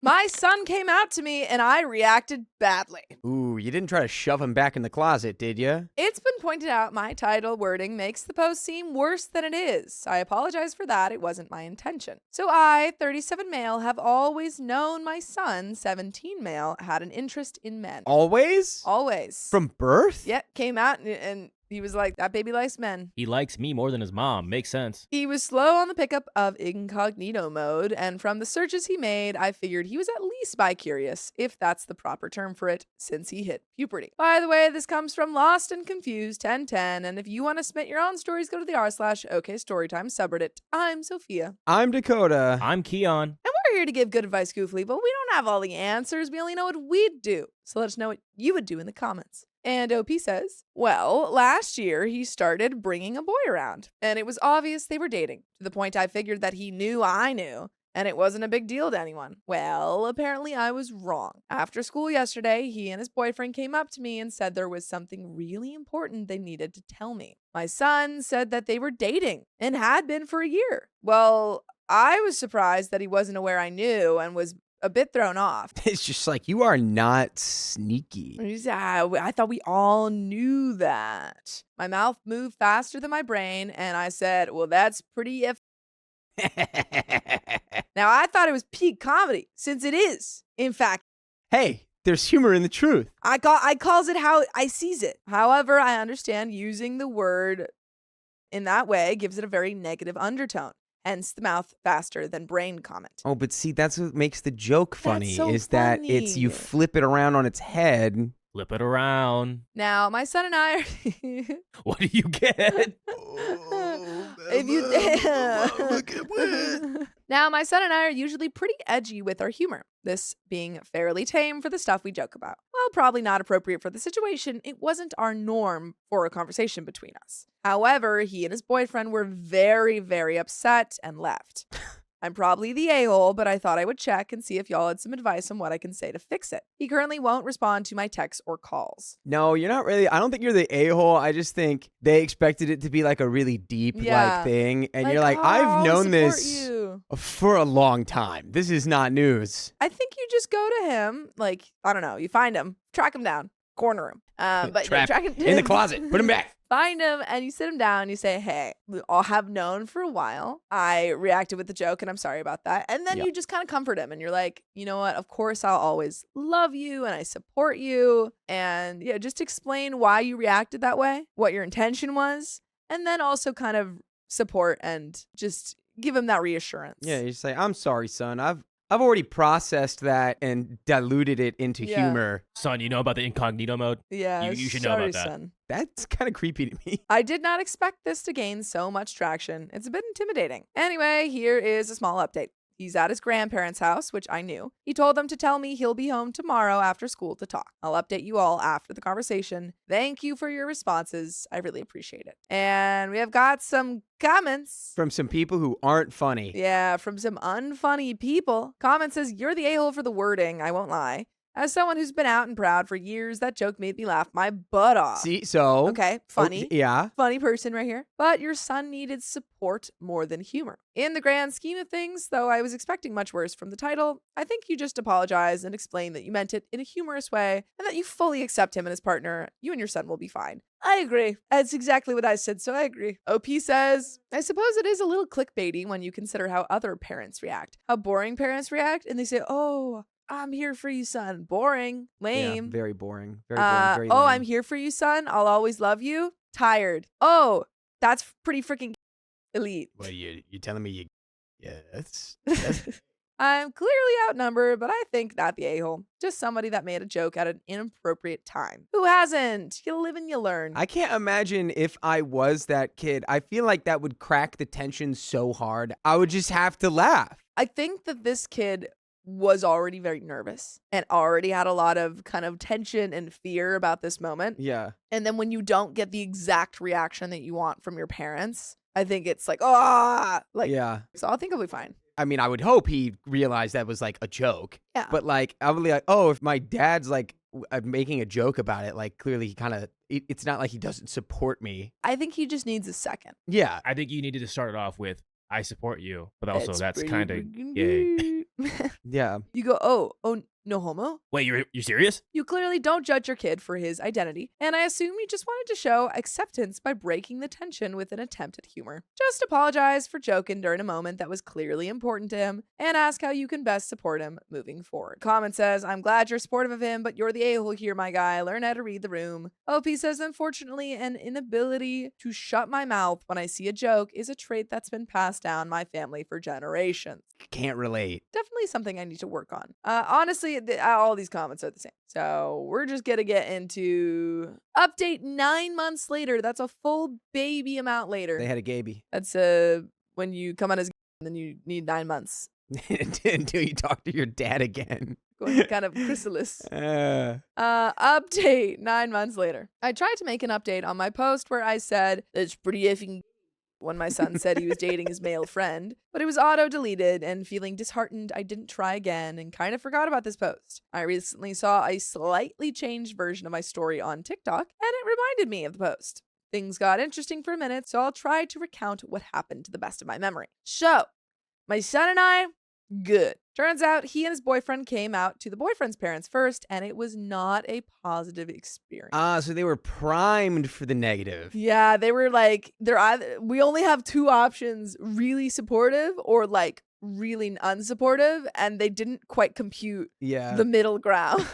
My son came out to me and I reacted badly. Ooh, you didn't try to shove him back in the closet, did you? It's been pointed out my title wording makes the post seem worse than it is. I apologize for that. It wasn't my intention. So I, 37 male, have always known my son, 17 male, had an interest in men. Always? Always. From birth? Yep, came out and he was like, that baby likes men. He likes me more than his mom. Makes sense. He was slow on the pickup of incognito mode, and from the searches he made, I figured he was at least bi-curious, if that's the proper term for it, since he hit puberty. By the way, this comes from Lost and Confused 1010, and if you want to submit your own stories, go to the r/OKStorytime subreddit. I'm Sophia. I'm Dakota. I'm Keon. And we're here to give good advice, Goofly, but we don't have all the answers. We only know what we'd do. So let us know what you would do in the comments. And OP says, well, last year he started bringing a boy around, and it was obvious they were dating, to the point I figured that he knew I knew, and it wasn't a big deal to anyone. Well, apparently I was wrong. After school yesterday, he and his boyfriend came up to me and said there was something really important they needed to tell me. My son said that they were dating and had been for a year. Well, I was surprised that he wasn't aware I knew and was a bit thrown off. It's just like, you are not sneaky. I thought we all knew that. My mouth moved faster than my brain, and I said, well, that's pretty Now, I thought it was peak comedy, since it is, in fact. Hey, there's humor in the truth. I calls it how I sees it. However, I understand using the word in that way gives it a very negative undertone. Hence the mouth faster than brain comment. Oh, but see, that's what makes the joke funny, so is that it's you funny. flip it around on its head. Flip it around. Now, my son and I are... What do you get? If you Now, my son and I are usually pretty edgy with our humor, this being fairly tame for the stuff we joke about. While probably not appropriate for the situation, it wasn't our norm for a conversation between us. However, he and his boyfriend were very, very upset and left. I'm probably the a-hole, but I thought I would check and see if y'all had some advice on what I can say to fix it. He currently won't respond to my texts or calls. No, you're not really. I don't think you're the a-hole. I just think they expected it to be like a really deep like thing. And you're like, I've known this for a long time. This is not news. I think you just go to him, like, I don't know, you find him, track him down, corner him. But Trap track him in the closet. Put him back. Find him and you sit him down and you say, hey, we all have known for a while. I reacted with the joke and I'm sorry about that. And then you just kind of comfort him and you're like, you know what? Of course, I'll always love you and I support you. And yeah, just explain why you reacted that way, what your intention was, and then also kind of support and just give him that reassurance. Yeah, you say, I'm sorry, son. I've already processed that and diluted it into humor. Son, you know about the incognito mode? Yeah, you should know about that. Son. That's kind of creepy to me. I did not expect this to gain so much traction. It's a bit intimidating. Anyway, here is a small update. He's at his grandparents' house, which I knew. He told them to tell me he'll be home tomorrow after school to talk. I'll update you all after the conversation. Thank you for your responses. I really appreciate it. And we have got some comments. From some people who aren't funny. Yeah, from some unfunny people. Comment says, you're the a-hole for the wording, I won't lie. As someone who's been out and proud for years, that joke made me laugh my butt off. See, so. Okay, funny. Yeah. Funny person right here. But your son needed support more than humor. In the grand scheme of things, though I was expecting much worse from the title, I think you just apologize and explain that you meant it in a humorous way and that you fully accept him and his partner. You and your son will be fine. I agree. That's exactly what I said, so I agree. OP says, I suppose it is a little clickbaity when you consider how other parents react. How boring parents react, and they say, oh, I'm here for you, son. Boring. Lame. Yeah, very boring. Very boring. Very lame. Oh, I'm here for you, son. I'll always love you. Tired. Oh, that's pretty freaking elite. Well, you telling me you... Yeah, that's I'm clearly outnumbered, but I think not the a-hole. Just somebody that made a joke at an inappropriate time. Who hasn't? You live and you learn. I can't imagine if I was that kid. I feel like that would crack the tension so hard. I would just have to laugh. I think that this kid was already very nervous and already had a lot of kind of tension and fear about this moment. Yeah. And then when you don't get the exact reaction that you want from your parents, I think it's like, ah, like, yeah. So I think I'll be fine. I mean, I would hope he realized that was like a joke. Yeah. But like, I would be like, oh, if my dad's like making a joke about it, like clearly he kind of, it's not like he doesn't support me. I think he just needs a second. Yeah. I think you needed to start it off with, I support you, but also It's that's pretty kind of freaking gay. great. Yeah. You go, oh, no homo? Wait, you serious? You clearly don't judge your kid for his identity, and I assume you just wanted to show acceptance by breaking the tension with an attempt at humor. Just apologize for joking during a moment that was clearly important to him, and ask how you can best support him moving forward. Comment says, I'm glad you're supportive of him, but you're the a-hole here, my guy. Learn how to read the room. OP says, unfortunately, an inability to shut my mouth when I see a joke is a trait that's been passed down my family for generations. Can't relate. Definitely something I need to work on. Honestly, all these comments are the same. So we're just going to get into update 9 months later. That's a full baby amount later. They had a gaby. That's when you come out as and then you need 9 months. Until you talk to your dad again. Going kind of chrysalis. Update 9 months later. I tried to make an update on my post where I said, it's pretty effing when my son said he was dating his male friend, but it was auto-deleted, and feeling disheartened, I didn't try again and kind of forgot about this post. I recently saw a slightly changed version of my story on TikTok, and it reminded me of the post. Things got interesting for a minute, so I'll try to recount what happened to the best of my memory. So, my son and I, good. Turns out he and his boyfriend came out to the boyfriend's parents first, and it was not a positive experience. So they were primed for the negative. Yeah, they were like, we only have two options, really supportive or like really unsupportive, and they didn't quite compute the middle ground.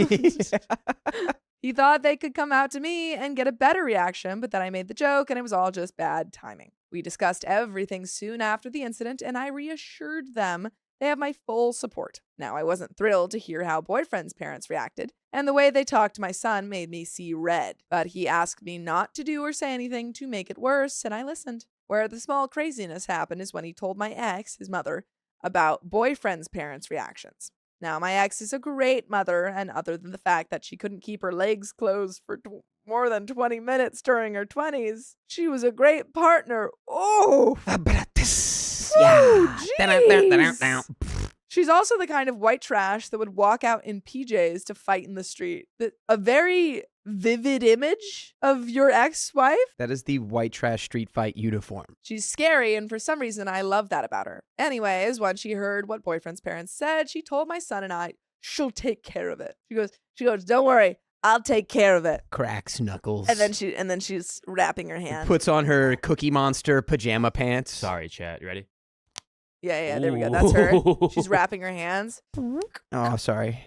He thought they could come out to me and get a better reaction, but then I made the joke and it was all just bad timing. We discussed everything soon after the incident, and I reassured them they have my full support. Now, I wasn't thrilled to hear how boyfriend's parents reacted, and the way they talked to my son made me see red. But he asked me not to do or say anything to make it worse, and I listened. Where the small craziness happened is when he told my ex, his mother, about boyfriend's parents' reactions. Now, my ex is a great mother, and other than the fact that she couldn't keep her legs closed for more than 20 minutes during her 20s, she was a great partner. Oh! Yeah. She's also the kind of white trash that would walk out in PJs to fight in the street. A very vivid image of your ex-wife. That is the white trash street fight uniform. She's scary, and for some reason, I love that about her. Anyways, when she heard what boyfriend's parents said, she told my son and I, she'll take care of it. She goes, don't worry, I'll take care of it. Cracks knuckles. And then she's wrapping her hand. Puts on her Cookie Monster pajama pants. Sorry, chat. You ready? Yeah, there we go. That's her. She's wrapping her hands. Oh, sorry.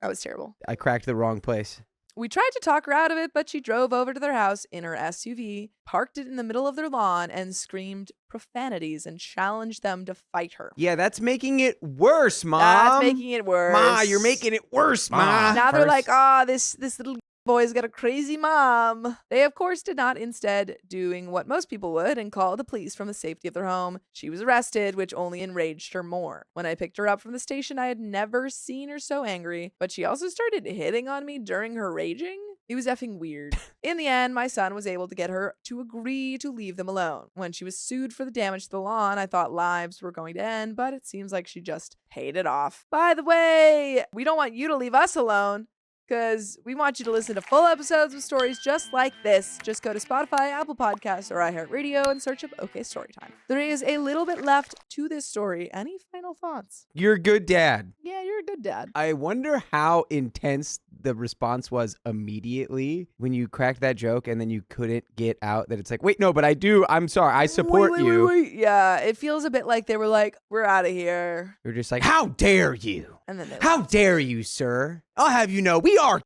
That was terrible. I cracked the wrong place. We tried to talk her out of it, but she drove over to their house in her SUV, parked it in the middle of their lawn, and screamed profanities and challenged them to fight her. Yeah, that's making it worse, Mom. That's making it worse. Ma, you're making it worse, Ma. Now they're like, this little boy's got a crazy mom. They, of course, did not, instead doing what most people would and call the police from the safety of their home. She was arrested, which only enraged her more. When I picked her up from the station, I had never seen her so angry, but she also started hitting on me during her raging. It was effing weird. In the end, my son was able to get her to agree to leave them alone. When she was sued for the damage to the lawn, I thought lives were going to end, but it seems like she just paid it off. By the way, we don't want you to leave us alone, because we want you to listen to full episodes of stories just like this. Just go to Spotify, Apple Podcasts, or iHeartRadio and search up OK Storytime. There is a little bit left to this story. Any final thoughts? You're a good dad. Yeah, you're a good dad. I wonder how intense the response was immediately when you cracked that joke and then you couldn't get out that it's like, wait, no, but I do. I'm sorry. I support you. Wait. Yeah, it feels a bit like they were like, we're out of here. You're just like, how dare you? And then how dare you, sir? I'll have you know, we are,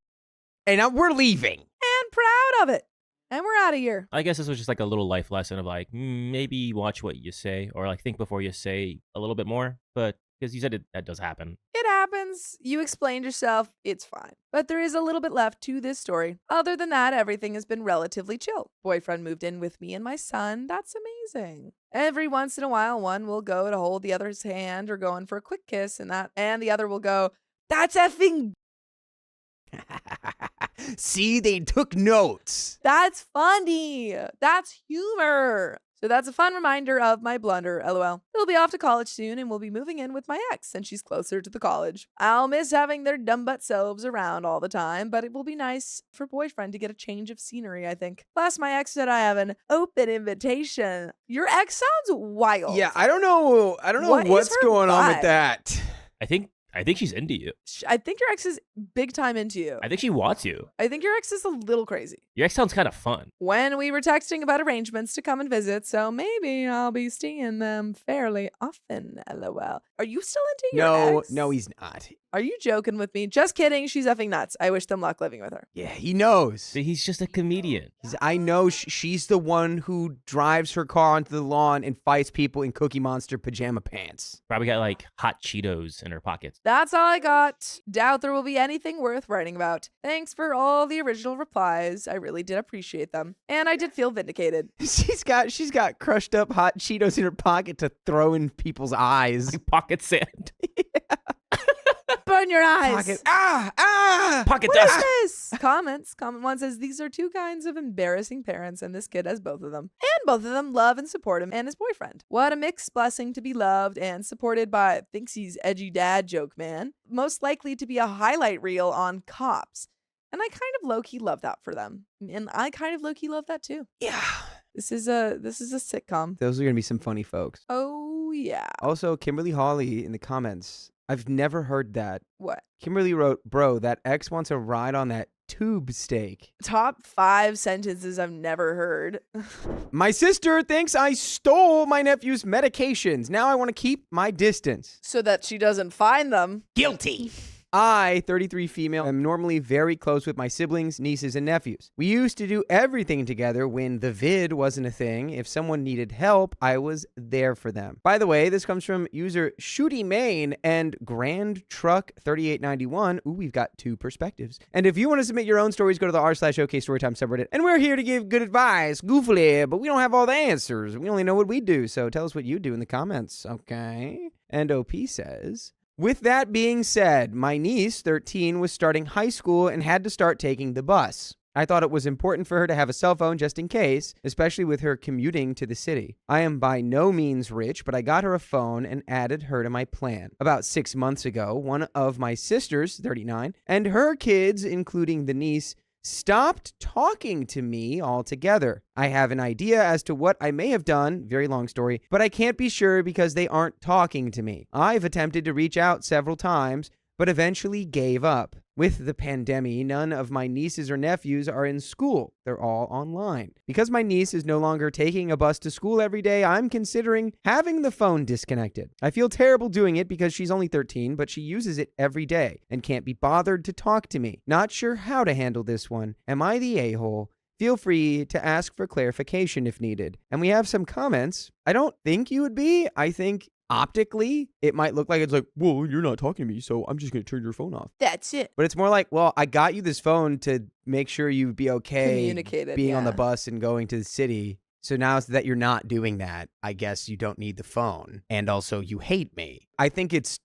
and we're leaving. And proud of it. And we're out of here. I guess this was just like a little life lesson of like, maybe watch what you say, or like think before you say a little bit more. But because you said that does happen. It happens. You explained yourself. It's fine. But there is a little bit left to this story. Other than that, everything has been relatively chill. Boyfriend moved in with me and my son. That's amazing. Every once in a while, one will go to hold the other's hand or go in for a quick kiss, and the other will go, that's effing. See, they took notes. That's funny. That's humor. So that's a fun reminder of my blunder, lol. He'll be off to college soon and we'll be moving in with my ex since she's closer to the college. I'll miss having their dumb butt selves around all the time, but it will be nice for boyfriend to get a change of scenery, I think. Plus, my ex said I have an open invitation. Your ex sounds wild. Yeah, I don't know what's going on with that. I think she's into you. I think your ex is big time into you. I think she wants you. I think your ex is a little crazy. Your ex sounds kind of fun. When we were texting about arrangements to come and visit, so maybe I'll be seeing them fairly often, lol. Are you still into your ex? No, he's not. Are you joking with me? Just kidding. She's effing nuts. I wish them luck living with her. Yeah, he knows. See, he's just a comedian. I know she's the one who drives her car onto the lawn and fights people in Cookie Monster pajama pants. Probably got like hot Cheetos in her pockets. That's all I got. Doubt there will be anything worth writing about. Thanks for all the original replies. I really did appreciate them. And I did feel vindicated. She's got crushed up hot Cheetos in her pocket to throw in people's eyes. Like pocket sand. Yeah. Burn your eyes. Pocket What dust. is this? Comment one says, these are two kinds of embarrassing parents, and this kid has both of them. And both of them love and support him and his boyfriend. What a mixed blessing to be loved and supported by thinks he's edgy dad joke man. Most likely to be a highlight reel on cops. And I kind of low-key love that for them. And I kind of low-key love that too. Yeah. This is a sitcom. Those are going to be some funny folks. Oh, yeah. Also, Kimberly Hawley in the comments. I've never heard that. What? Kimberly wrote, bro, that ex wants a ride on that tube steak. Top 5 sentences I've never heard. My sister thinks I stole my nephew's medications. Now I want to keep my distance. So that she doesn't find them. Guilty. I, 33 female, am normally very close with my siblings, nieces, and nephews. We used to do everything together when the vid wasn't a thing. If someone needed help, I was there for them. By the way, this comes from user Shooty Main and Grand Truck 3891. Ooh, we've got 2 perspectives. And if you want to submit your own stories, go to the r/OK Storytime subreddit. And we're here to give good advice, goofily, but we don't have all the answers. We only know what we do, so tell us what you do in the comments, okay? And OP says, with that being said, my niece, 13, was starting high school and had to start taking the bus. I thought it was important for her to have a cell phone just in case, especially with her commuting to the city. I am by no means rich, but I got her a phone and added her to my plan. About 6 months ago, one of my sisters, 39, and her kids, including the niece, stopped talking to me altogether. I have an idea as to what I may have done, very long story, but I can't be sure because they aren't talking to me. I've attempted to reach out several times, but eventually gave up. With the pandemic, none of my nieces or nephews are in school. They're all online. Because my niece is no longer taking a bus to school every day, I'm considering having the phone disconnected. I feel terrible doing it because she's only 13, but she uses it every day and can't be bothered to talk to me. Not sure how to handle this one. Am I the a-hole? Feel free to ask for clarification if needed. And we have some comments. I don't think you would be. I think optically, it might look like it's like, well, you're not talking to me, so I'm just going to turn your phone off. That's it. But it's more like, well, I got you this phone to make sure you'd be okay being on the bus and going to the city. So now that you're not doing that, I guess you don't need the phone. And also, you hate me. I think it's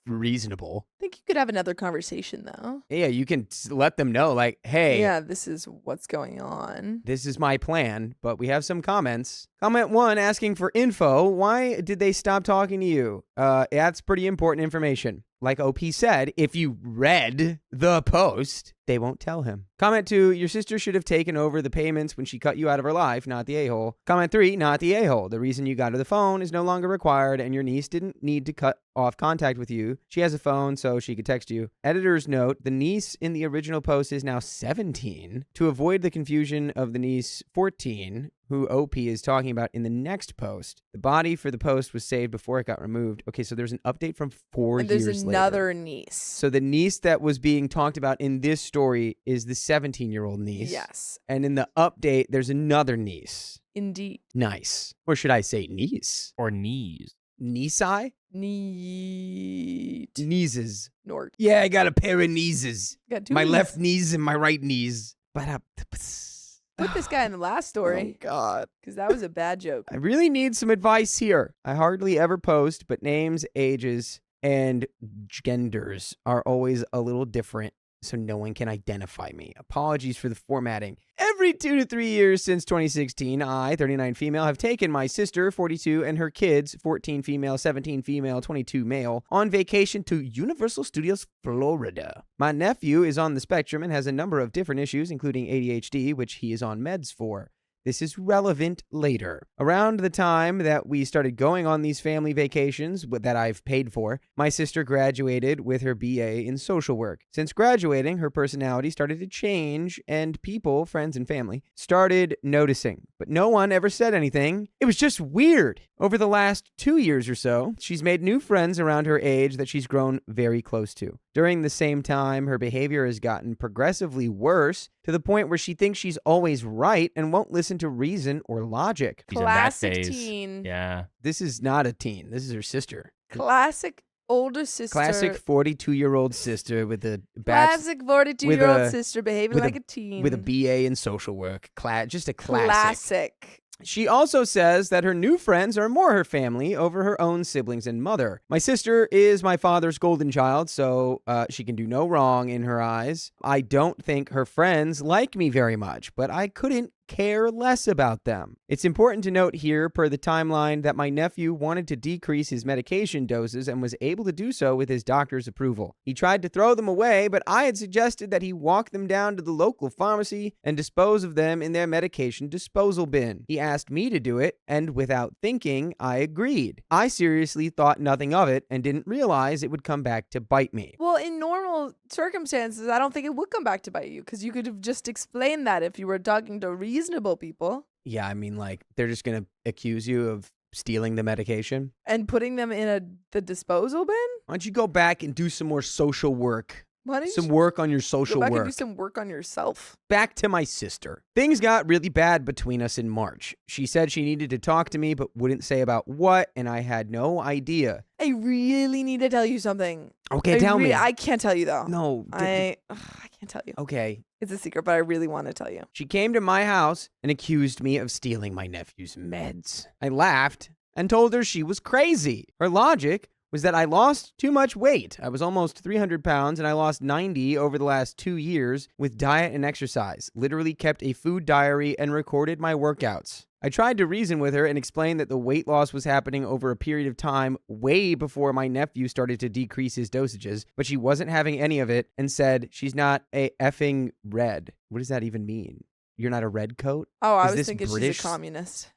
reasonable. I think you could have another conversation, though. Yeah, you can let them know, like, hey. Yeah, this is what's going on. This is my plan, but we have some comments. Comment 1 asking for info. Why did they stop talking to you? That's pretty important information. Like OP said, if you read the post, they won't tell him. Comment 2, your sister should have taken over the payments when she cut you out of her life, not the a-hole. Comment 3, not the a-hole. The reason you got her the phone is no longer required, and your niece didn't need to cut off contact with you. She has a phone, so she could text you. Editor's note, the niece in the original post is now 17. To avoid the confusion of the niece 14, who OP is talking about in the next post. The body for the post was saved before it got removed. Okay, so there's an update from 4 years later. There's another niece. So the niece that was being talked about in this story is the 17-year-old niece. Yes. And in the update, there's another niece. Indeed. Nice. Or should I say niece? Or knees. Niece-I? Neat. Nieces. Nort. Yeah, I got a pair of nieces. Got 2 My knees. left knees and my right knees. Put this guy in the last story. Oh, God. Because that was a bad joke. I really need some advice here. I hardly ever post, but names, ages, and genders are always a little different. so no one can identify me. Apologies for the formatting. Every 2 to 3 years since 2016, I, 39 female, have taken my sister, 42, and her kids, 14 female, 17 female, 22 male, on vacation to Universal Studios, Florida. My nephew is on the spectrum and has a number of different issues, including ADHD, which he is on meds for. This is relevant later. Around the time that we started going on these family vacations that I've paid for, my sister graduated with her BA in social work. Since graduating, her personality started to change, and people, friends and family, started noticing. But no one ever said anything. It was just weird. Over the last 2 years or so, she's made new friends around her age that she's grown very close to. During the same time, her behavior has gotten progressively worse to the point where she thinks she's always right and won't listen to reason or logic. She's in that Classic phase. teen. Yeah. This is not a teen. This is her sister. Classic older sister. Classic 42-year-old sister with a Classic 42-year-old a- sister behaving with a- like a teen. with a BA in social work. Just a classic. Classic. She also says that her new friends are more her family over her own siblings and mother. My sister is my father's golden child, so she can do no wrong in her eyes. I don't think her friends like me very much, but I couldn't care less about them. It's important to note here, per the timeline, that my nephew wanted to decrease his medication doses and was able to do so with his doctor's approval. He tried to throw them away, but I had suggested that he walk them down to the local pharmacy and dispose of them in their medication disposal bin. He asked me to do it, and without thinking, I agreed. I seriously thought nothing of it and didn't realize it would come back to bite me. Well, in normal circumstances, I don't think it would come back to bite you because you could have just explained that if you were talking to reasonable people Yeah, I mean, like, they're just going to accuse you of stealing the medication. and putting them in the disposal bin. Why don't you go back and do some more social work? Why don't you Some work on your go social back work. and do some work on yourself? Back to my sister. Things got really bad between us in March. She said she needed to talk to me but wouldn't say about what, and I had no idea. I really need to tell you something. Okay, tell me. I can't tell you though. No. I can't tell you. Okay. It's a secret, but I really want to tell you. She came to my house and accused me of stealing my nephew's meds. I laughed and told her she was crazy. Her logic was that I lost too much weight. I was almost 300 pounds and I lost 90 over the last 2 years with diet and exercise. Literally kept a food diary and recorded my workouts. I tried to reason with her and explain that the weight loss was happening over a period of time way before my nephew started to decrease his dosages, but she wasn't having any of it and said she's not a effing red. What does that even mean? You're not a red coat? Oh, I Is was this thinking British? she's a communist.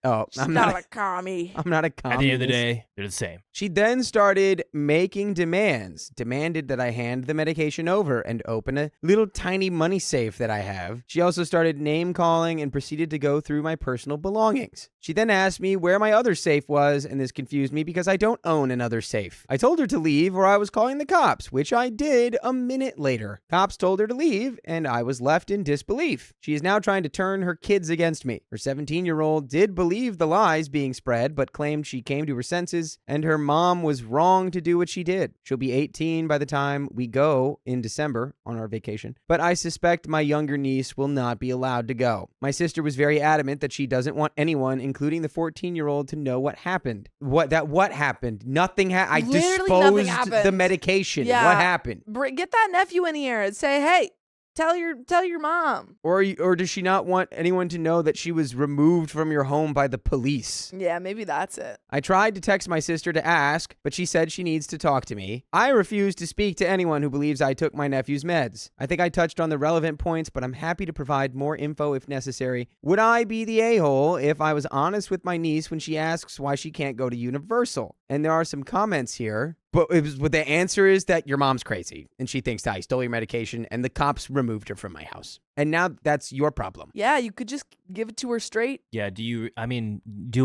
Oh, She's not a commie. I'm not a At communist. the end of the day, they're the same. She then started making demands, demanded that I hand the medication over and open a little tiny money safe that I have. She also started name calling and proceeded to go through my personal belongings. She then asked me where my other safe was, and this confused me because I don't own another safe. I told her to leave or I was calling the cops, which I did a minute later. Cops told her to leave, and I was left in disbelief. She is now trying to turn her kids against me. Her 17-year-old did believe the lies being spread, but claimed she came to her senses and her mom was wrong to do what she did. She'll be 18 by the time we go in December on our vacation, but I suspect my younger niece will not be allowed to go. My sister was very adamant that she doesn't want anyone, including the 14-year-old, to know what happened. What happened? Nothing I Literally nothing disposed happened. the medication. Yeah. What happened? Get that nephew in here and say, hey, tell your mom. Or does she not want anyone to know that she was removed from your home by the police? Yeah, maybe that's it. I tried to text my sister to ask, but she said she needs to talk to me. I refuse to speak to anyone who believes I took my nephew's meds. I think I touched on the relevant points, but I'm happy to provide more info if necessary. Would I be the a-hole if I was honest with my niece when she asks why she can't go to Universal? And there are some comments here. But the answer is that your mom's crazy and she thinks that I stole your medication and the cops removed her from my house. And now that's your problem. Yeah, you could just give it to her straight. Yeah, do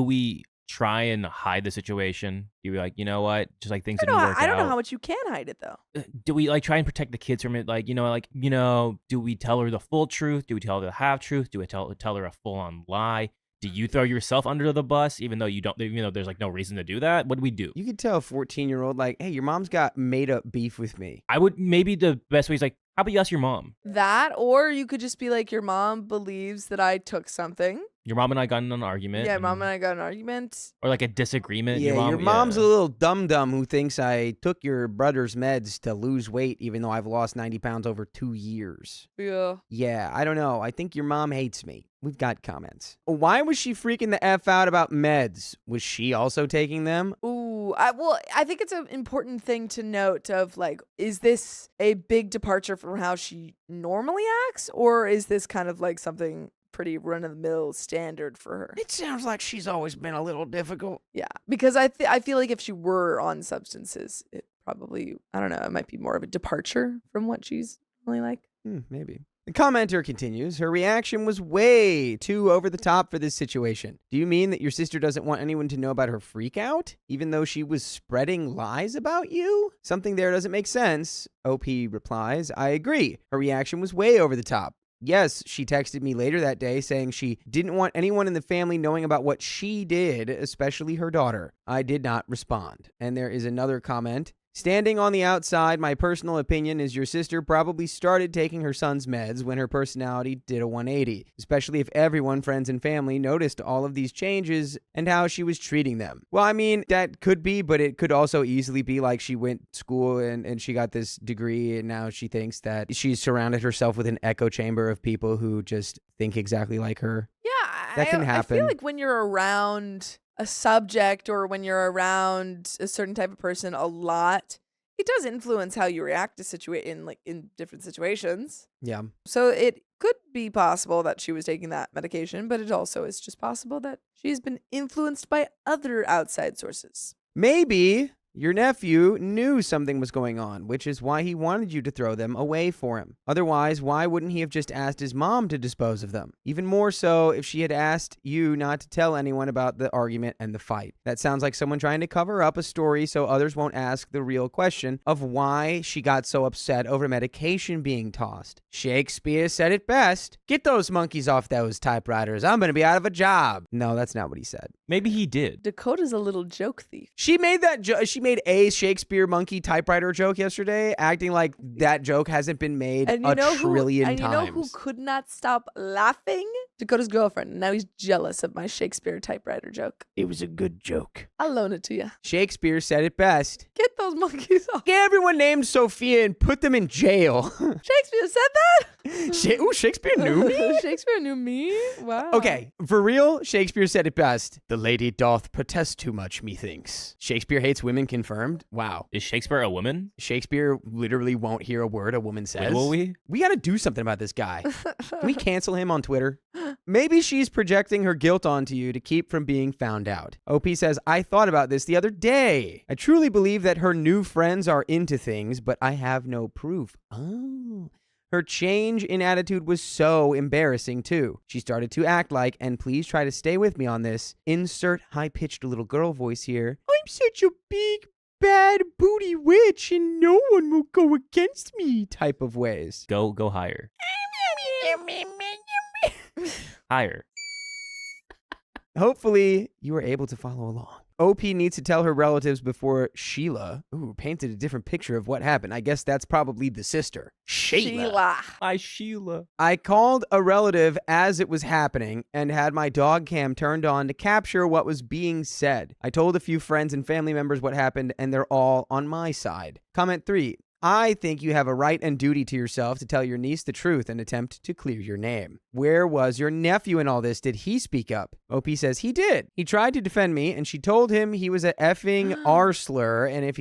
we try and hide the situation? Do we you know what? Just like things didn't work out. I don't know how much you can hide it though. Do we try and protect the kids from it? Do we tell her the full truth? Do we tell her the half truth? Do we tell her a full on lie? Do you throw yourself under the bus even though there's no reason to do that? What do we do? You could tell a 14-year-old hey, your mom's got made up beef with me. I would, maybe the best way is how about you ask your mom? That, or you could just be like, your mom believes that I took something. Your mom and I got in an argument. Yeah, mom and I got in an argument. Or like a disagreement. Yeah, your mom's a little dum-dum who thinks I took your brother's meds to lose weight even though I've lost 90 pounds over 2 years. Yeah. Yeah, I don't know. I think your mom hates me. We've got comments. Why was she freaking the F out about meds? Was she also taking them? Ooh, I think it's an important thing to note of like, is this a big departure from how she normally acts? Or is this kind of like something pretty run-of-the-mill standard for her? It sounds like she's always been a little difficult. Yeah, because I feel like if she were on substances, it probably, I don't know, it might be more of a departure from what she's really like. Maybe. The commenter continues, her reaction was way too over the top for this situation. Do you mean that your sister doesn't want anyone to know about her freak out, even though she was spreading lies about you? Something there doesn't make sense. OP replies, I agree. Her reaction was way over the top. Yes, she texted me later that day saying she didn't want anyone in the family knowing about what she did, especially her daughter. I did not respond. And there is another comment. Standing on the outside, my personal opinion is your sister probably started taking her son's meds when her personality did a 180, especially if everyone, friends and family, noticed all of these changes and how she was treating them. Well, I mean, that could be, but it could also easily be like she went to school and she got this degree and now she thinks that she's surrounded herself with an echo chamber of people who just think exactly like her. Yeah, That can happen. I feel like when you're around a subject or when you're around a certain type of person a lot, it does influence how you react to in different situations. Yeah. So it could be possible that she was taking that medication, but it also is just possible that she's been influenced by other outside sources. Maybe your nephew knew something was going on, which is why he wanted you to throw them away for him. Otherwise, why wouldn't he have just asked his mom to dispose of them? Even more so if she had asked you not to tell anyone about the argument and the fight. That sounds like someone trying to cover up a story so others won't ask the real question of why she got so upset over medication being tossed. Shakespeare said it best. Get those monkeys off those typewriters. I'm going to be out of a job. No, that's not what he said. Maybe he did. Dakota's a little joke thief. She made she made a Shakespeare monkey typewriter joke yesterday, acting like that joke hasn't been made a trillion times. And you know who could not stop laughing? Dakota's girlfriend. Now he's jealous of my Shakespeare typewriter joke. It was a good joke. I'll loan it to you. Shakespeare said it best. Get those monkeys off. Get everyone named Sophia and put them in jail. Shakespeare said that? Ooh, Shakespeare knew me? Shakespeare knew me? Wow. Okay, for real, Shakespeare said it best. The lady doth protest too much, methinks. Shakespeare hates women confirmed? Wow. Is Shakespeare a woman? Shakespeare literally won't hear a word a woman says. Will we? We gotta do something about this guy. Can we cancel him on Twitter? Maybe she's projecting her guilt onto you to keep from being found out. OP says, I thought about this the other day. I truly believe that her new friends are into things, but I have no proof. Oh. Her change in attitude was so embarrassing, too. She started to act like, and please try to stay with me on this, insert high-pitched little girl voice here, I'm such a big, bad booty witch, and no one will go against me type of ways. Go higher. Higher. Hopefully, you were able to follow along. OP needs to tell her relatives before Sheila, painted a different picture of what happened. I guess that's probably the sister. Sheila. Hi, Sheila. I called a relative as it was happening and had my dog cam turned on to capture what was being said. I told a few friends and family members what happened, and they're all on my side. Comment 3. I think you have a right and duty to yourself to tell your niece the truth and attempt to clear your name. Where was your nephew in all this? Did he speak up? OP says he did. He tried to defend me, and she told him he was a effing R slur, and if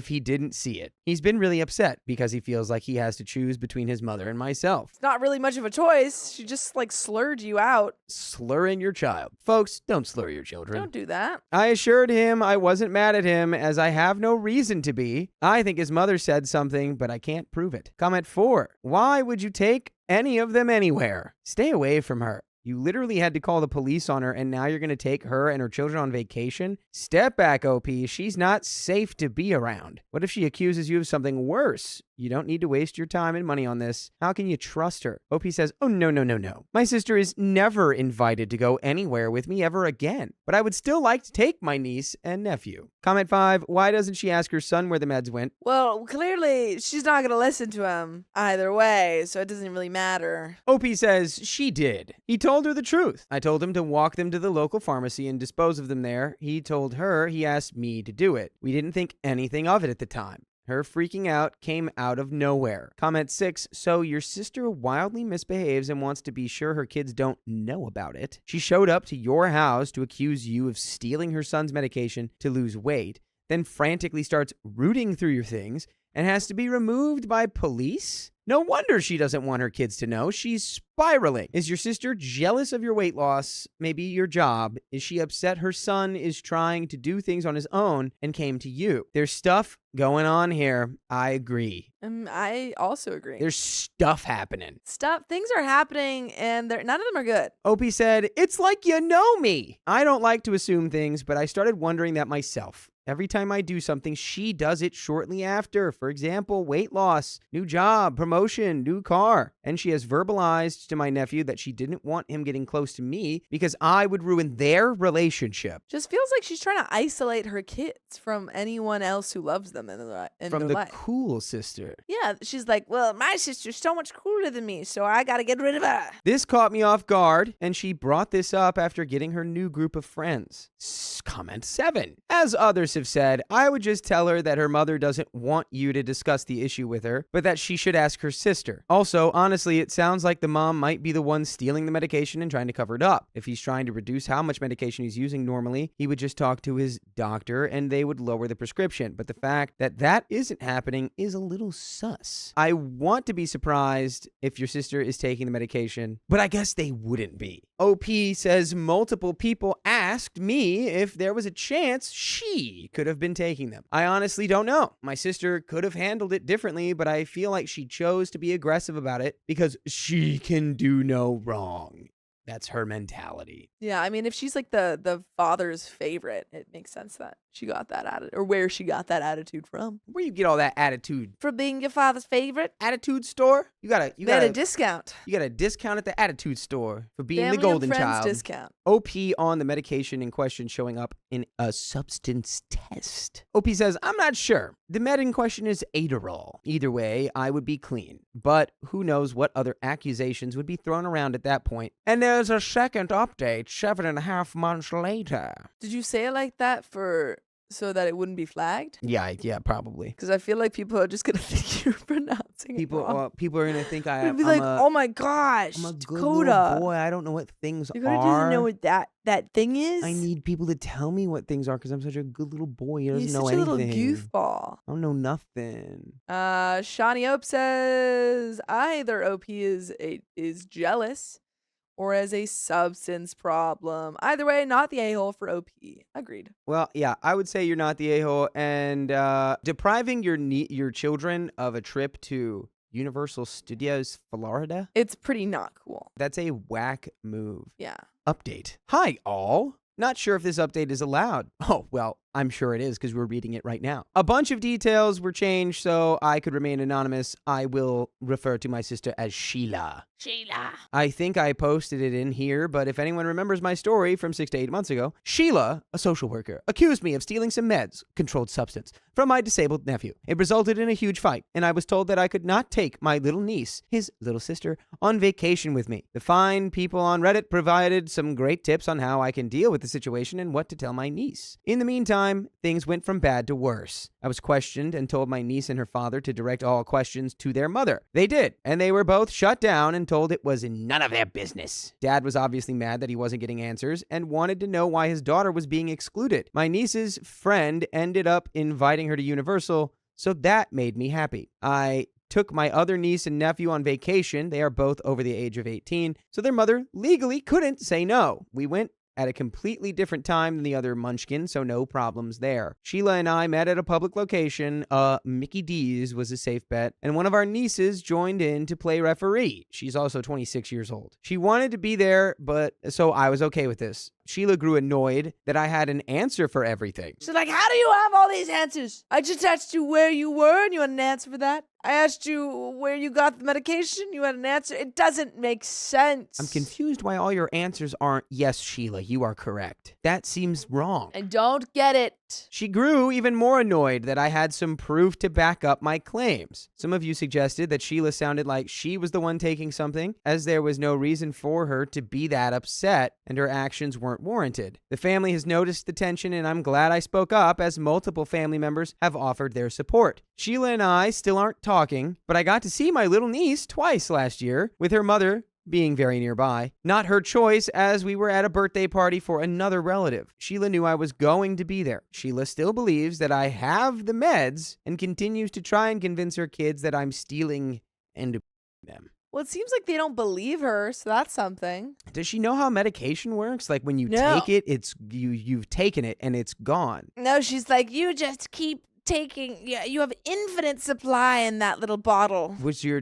he didn't see it. He's been really upset because he feels like he has to choose between his mother and myself. It's not really much of a choice. She just slurred you out. Slurring your child. Folks, don't slur your children. Don't do that. I assured him I wasn't mad at him, as I have no reason to be. I think his mother said something, but I can't prove it. Comment 4. Why would you take any of them anywhere? Stay away from her. You literally had to call the police on her, and now you're going to take her and her children on vacation? Step back, OP. She's not safe to be around. What if she accuses you of something worse? You don't need to waste your time and money on this. How can you trust her? OP says, oh, no. My sister is never invited to go anywhere with me ever again, but I would still like to take my niece and nephew. Comment 5, why doesn't she ask her son where the meds went? Well, clearly she's not going to listen to him either way, so it doesn't really matter. OP says she did. He told her the truth. I told him to walk them to the local pharmacy and dispose of them there. He told her he asked me to do it. We didn't think anything of it at the time. Her freaking out came out of nowhere. Comment 6, so your sister wildly misbehaves and wants to be sure her kids don't know about it. She showed up to your house to accuse you of stealing her son's medication to lose weight, then frantically starts rooting through your things and has to be removed by police? No wonder she doesn't want her kids to know. She's spiraling. Is your sister jealous of your weight loss? Maybe your job? Is she upset her son is trying to do things on his own and came to you? There's stuff going on here. I agree. I also agree. There's stuff happening. Things are happening and none of them are good. OP said, it's like you know me. I don't like to assume things, but I started wondering that myself. Every time I do something, she does it shortly after. For example, weight loss, new job, promotion, new car. And she has verbalized to my nephew that she didn't want him getting close to me because I would ruin their relationship. Just feels like she's trying to isolate her kids from anyone else who loves them in their life. From the cool sister. Yeah, she's like, well, my sister's so much cooler than me, so I gotta get rid of her. This caught me off guard, and she brought this up after getting her new group of friends. Comment 7. As others have said, I would just tell her that her mother doesn't want you to discuss the issue with her, but that she should ask her sister. Also, honestly, it sounds like the mom might be the one stealing the medication and trying to cover it up. If he's trying to reduce how much medication he's using normally, he would just talk to his doctor and they would lower the prescription. But the fact that that isn't happening is a little sus. I want to be surprised if your sister is taking the medication, but I guess they wouldn't be. OP says multiple people asked me if there was a chance she could have been taking them. I honestly don't know. My sister could have handled it differently, but I feel like she chose to be aggressive about it because she can do no wrong. That's her mentality. Yeah, I mean, if she's like the father's favorite, it makes sense that she got that attitude, or where she got that attitude from. Where you get all that attitude? From being your father's favorite? Attitude store? You got a discount. You got a discount at the attitude store for being Family the golden and friends child. Discount. OP on the medication in question showing up in a substance test. OP says, I'm not sure. The med in question is Adderall. Either way, I would be clean. But who knows what other accusations would be thrown around at that point. And there's a second update 7.5 months later. Did you say it like that so that it wouldn't be flagged? Yeah, probably. Because I feel like people are just gonna think you're pronouncing it wrong. People are gonna think They'd be like, oh my gosh, I'm a good Dakota, little boy. I don't know what things Dakota are. doesn't know what that thing is. I need people to tell me what things are because I'm such a good little boy. He doesn't He's know such anything. a little goofball. I don't know nothing. Shawnee Ope says either OP is jealous or as a substance problem. Either way, not the a-hole for OP. Agreed. Well, yeah, I would say you're not the a-hole. And depriving your children of a trip to Universal Studios Florida? It's pretty not cool. That's a whack move. Yeah. Update. Hi, all. Not sure if this update is allowed. Oh, well, I'm sure it is because we're reading it right now. A bunch of details were changed so I could remain anonymous. I will refer to my sister as Sheila. Sheila. I think I posted it in here, but if anyone remembers my story from 6 to 8 months ago, Sheila, a social worker, accused me of stealing some meds, controlled substance, from my disabled nephew. It resulted in a huge fight, and I was told that I could not take my little niece, his little sister, on vacation with me. The fine people on Reddit provided some great tips on how I can deal with the situation and what to tell my niece. In the meantime, things went from bad to worse. I was questioned and told my niece and her father to direct all questions to their mother. They did, and they were both shut down and told it was none of their business. Dad was obviously mad that he wasn't getting answers and wanted to know why his daughter was being excluded. My niece's friend ended up inviting her to Universal, so that made me happy. I took my other niece and nephew on vacation. They are both over the age of 18, so their mother legally couldn't say no. We went at a completely different time than the other munchkin, so no problems there. Sheila and I met at a public location. Mickey D's was a safe bet, and one of our nieces joined in to play referee. She's also 26 years old. She wanted to be there, but so I was okay with this. Sheila grew annoyed that I had an answer for everything. She's like, how do you have all these answers? I just asked you where you were and you had an answer for that. I asked you where you got the medication. You had an answer. It doesn't make sense. I'm confused why all your answers aren't, yes, Sheila, you are correct. That seems wrong. I don't get it. She grew even more annoyed that I had some proof to back up my claims. Some of you suggested that Sheila sounded like she was the one taking something, as there was no reason for her to be that upset, and her actions weren't warranted. The family has noticed the tension, and I'm glad I spoke up, as multiple family members have offered their support. Sheila and I still aren't talking, but I got to see my little niece twice last year, with her mother being very nearby. Not her choice, as we were at a birthday party for another relative. Sheila knew I was going to be there. Sheila still believes that I have the meds and continues to try and convince her kids that I'm stealing and them. Well, it seems like they don't believe her, so that's something. Does she know how medication works? Like when you No. take it, it's you've taken it and it's gone. No, she's like, you just keep taking, yeah, you have infinite supply in that little bottle. Was your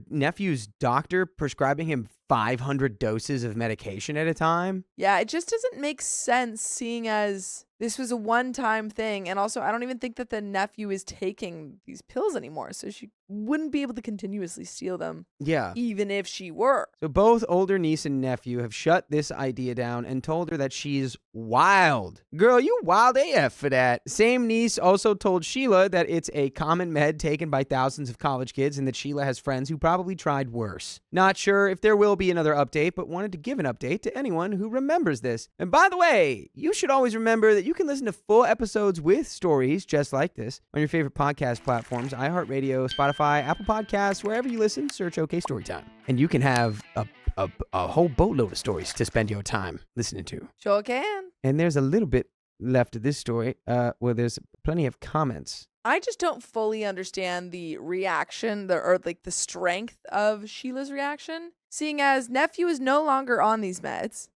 nephew's doctor prescribing him 500 doses of medication at a time? Yeah, it just doesn't make sense seeing as this was a one-time thing. And also, I don't even think that the nephew is taking these pills anymore. So she wouldn't be able to continuously steal them. Yeah. Even if she were. So both older niece and nephew have shut this idea down and told her that she's wild. Girl, you wild AF for that. Same niece also told Sheila that it's a common med taken by thousands of college kids and that Sheila has friends who probably tried worse. Not sure if there will be another update, but wanted to give an update to anyone who remembers this. And by the way, you should always remember that you can listen to full episodes with stories just like this on your favorite podcast platforms, iHeartRadio, Spotify, Apple Podcasts, wherever you listen, search OK Storytime. And you can have a whole boatload of stories to spend your time listening to. Sure can. And there's a little bit left of this story where there's plenty of comments. I just don't fully understand the reaction, the strength of Sheila's reaction, seeing as nephew is no longer on these meds,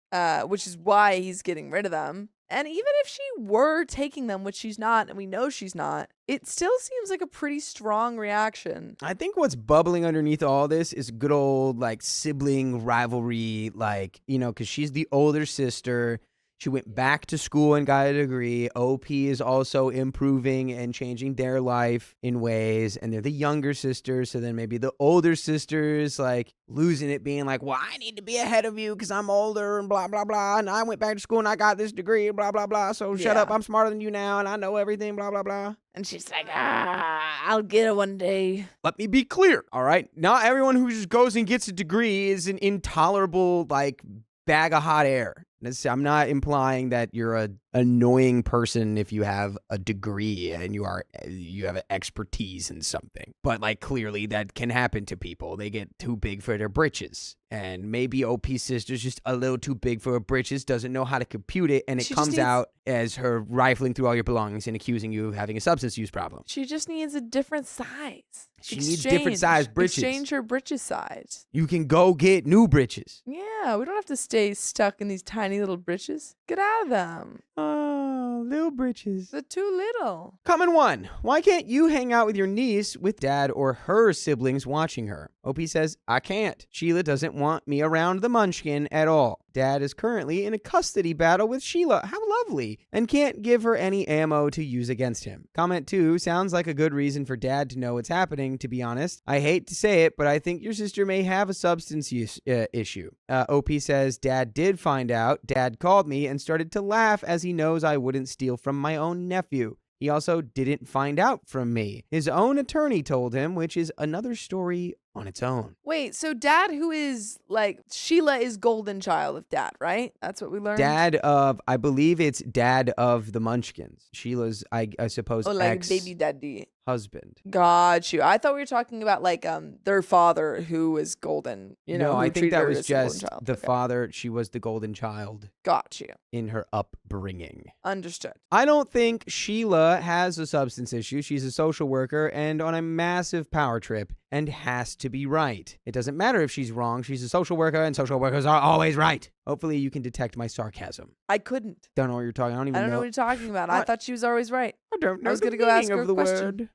which is why he's getting rid of them. And even if she were taking them, which she's not, and we know she's not, it still seems like a pretty strong reaction. I think what's bubbling underneath all this is good old, like, sibling rivalry, like, you know, because she's the older sister. She went back to school and got a degree. OP is also improving and changing their life in ways. And they're the younger sisters. So then maybe the older sisters like losing it, being like, well, I need to be ahead of you because I'm older and blah, blah, blah. And I went back to school and I got this degree, blah, blah, blah. So shut up. I'm smarter than you now and I know everything, blah, blah, blah. And she's like, I'll get it one day. Let me be clear. All right. Not everyone who just goes and gets a degree is an intolerable, like, bag of hot air. I'm not implying that you're an annoying person if you have a degree and you have expertise in something. But like clearly that can happen to people. They get too big for their britches. And maybe OP sister's just a little too big for her britches, doesn't know how to compute it, and it comes out as her rifling through all your belongings and accusing you of having a substance use problem. She just needs a different size. She needs different size britches. Exchange her britches size. You can go get new britches. Yeah, we don't have to stay stuck in these tiny little britches. Get out of them. Oh, little britches. They're too little. Comment 1. Why can't you hang out with your niece with dad or her siblings watching her? OP says, I can't. Sheila doesn't want me around the munchkin at all. Dad is currently in a custody battle with Sheila. How lovely. And can't give her any ammo to use against him. Comment 2. Sounds like a good reason for dad to know what's happening, to be honest. I hate to say it, but I think your sister may have a substance use issue. OP says, Dad did find out. Dad called me and started to laugh as he knows I wouldn't steal from my own nephew. He also didn't find out from me. His own attorney told him, which is another story on its own. Wait, so dad, who is like, Sheila is golden child of dad, right? That's what we learned? Dad of, I believe it's dad of the Munchkins. Sheila's, I suppose, like baby daddy. Husband. Got you. I thought we were talking about like their father who was golden. No, I think that was just the okay. father. She was the golden child. Got you. In her upbringing. Understood. I don't think Sheila has a substance issue. She's a social worker and on a massive power trip and has to be right. It doesn't matter if she's wrong. She's a social worker and social workers are always right. Hopefully you can detect my sarcasm. I couldn't. Don't know what you're talking. I don't know what you're talking about. I thought she was always right. I don't know. I was going to go ask her a question. Word.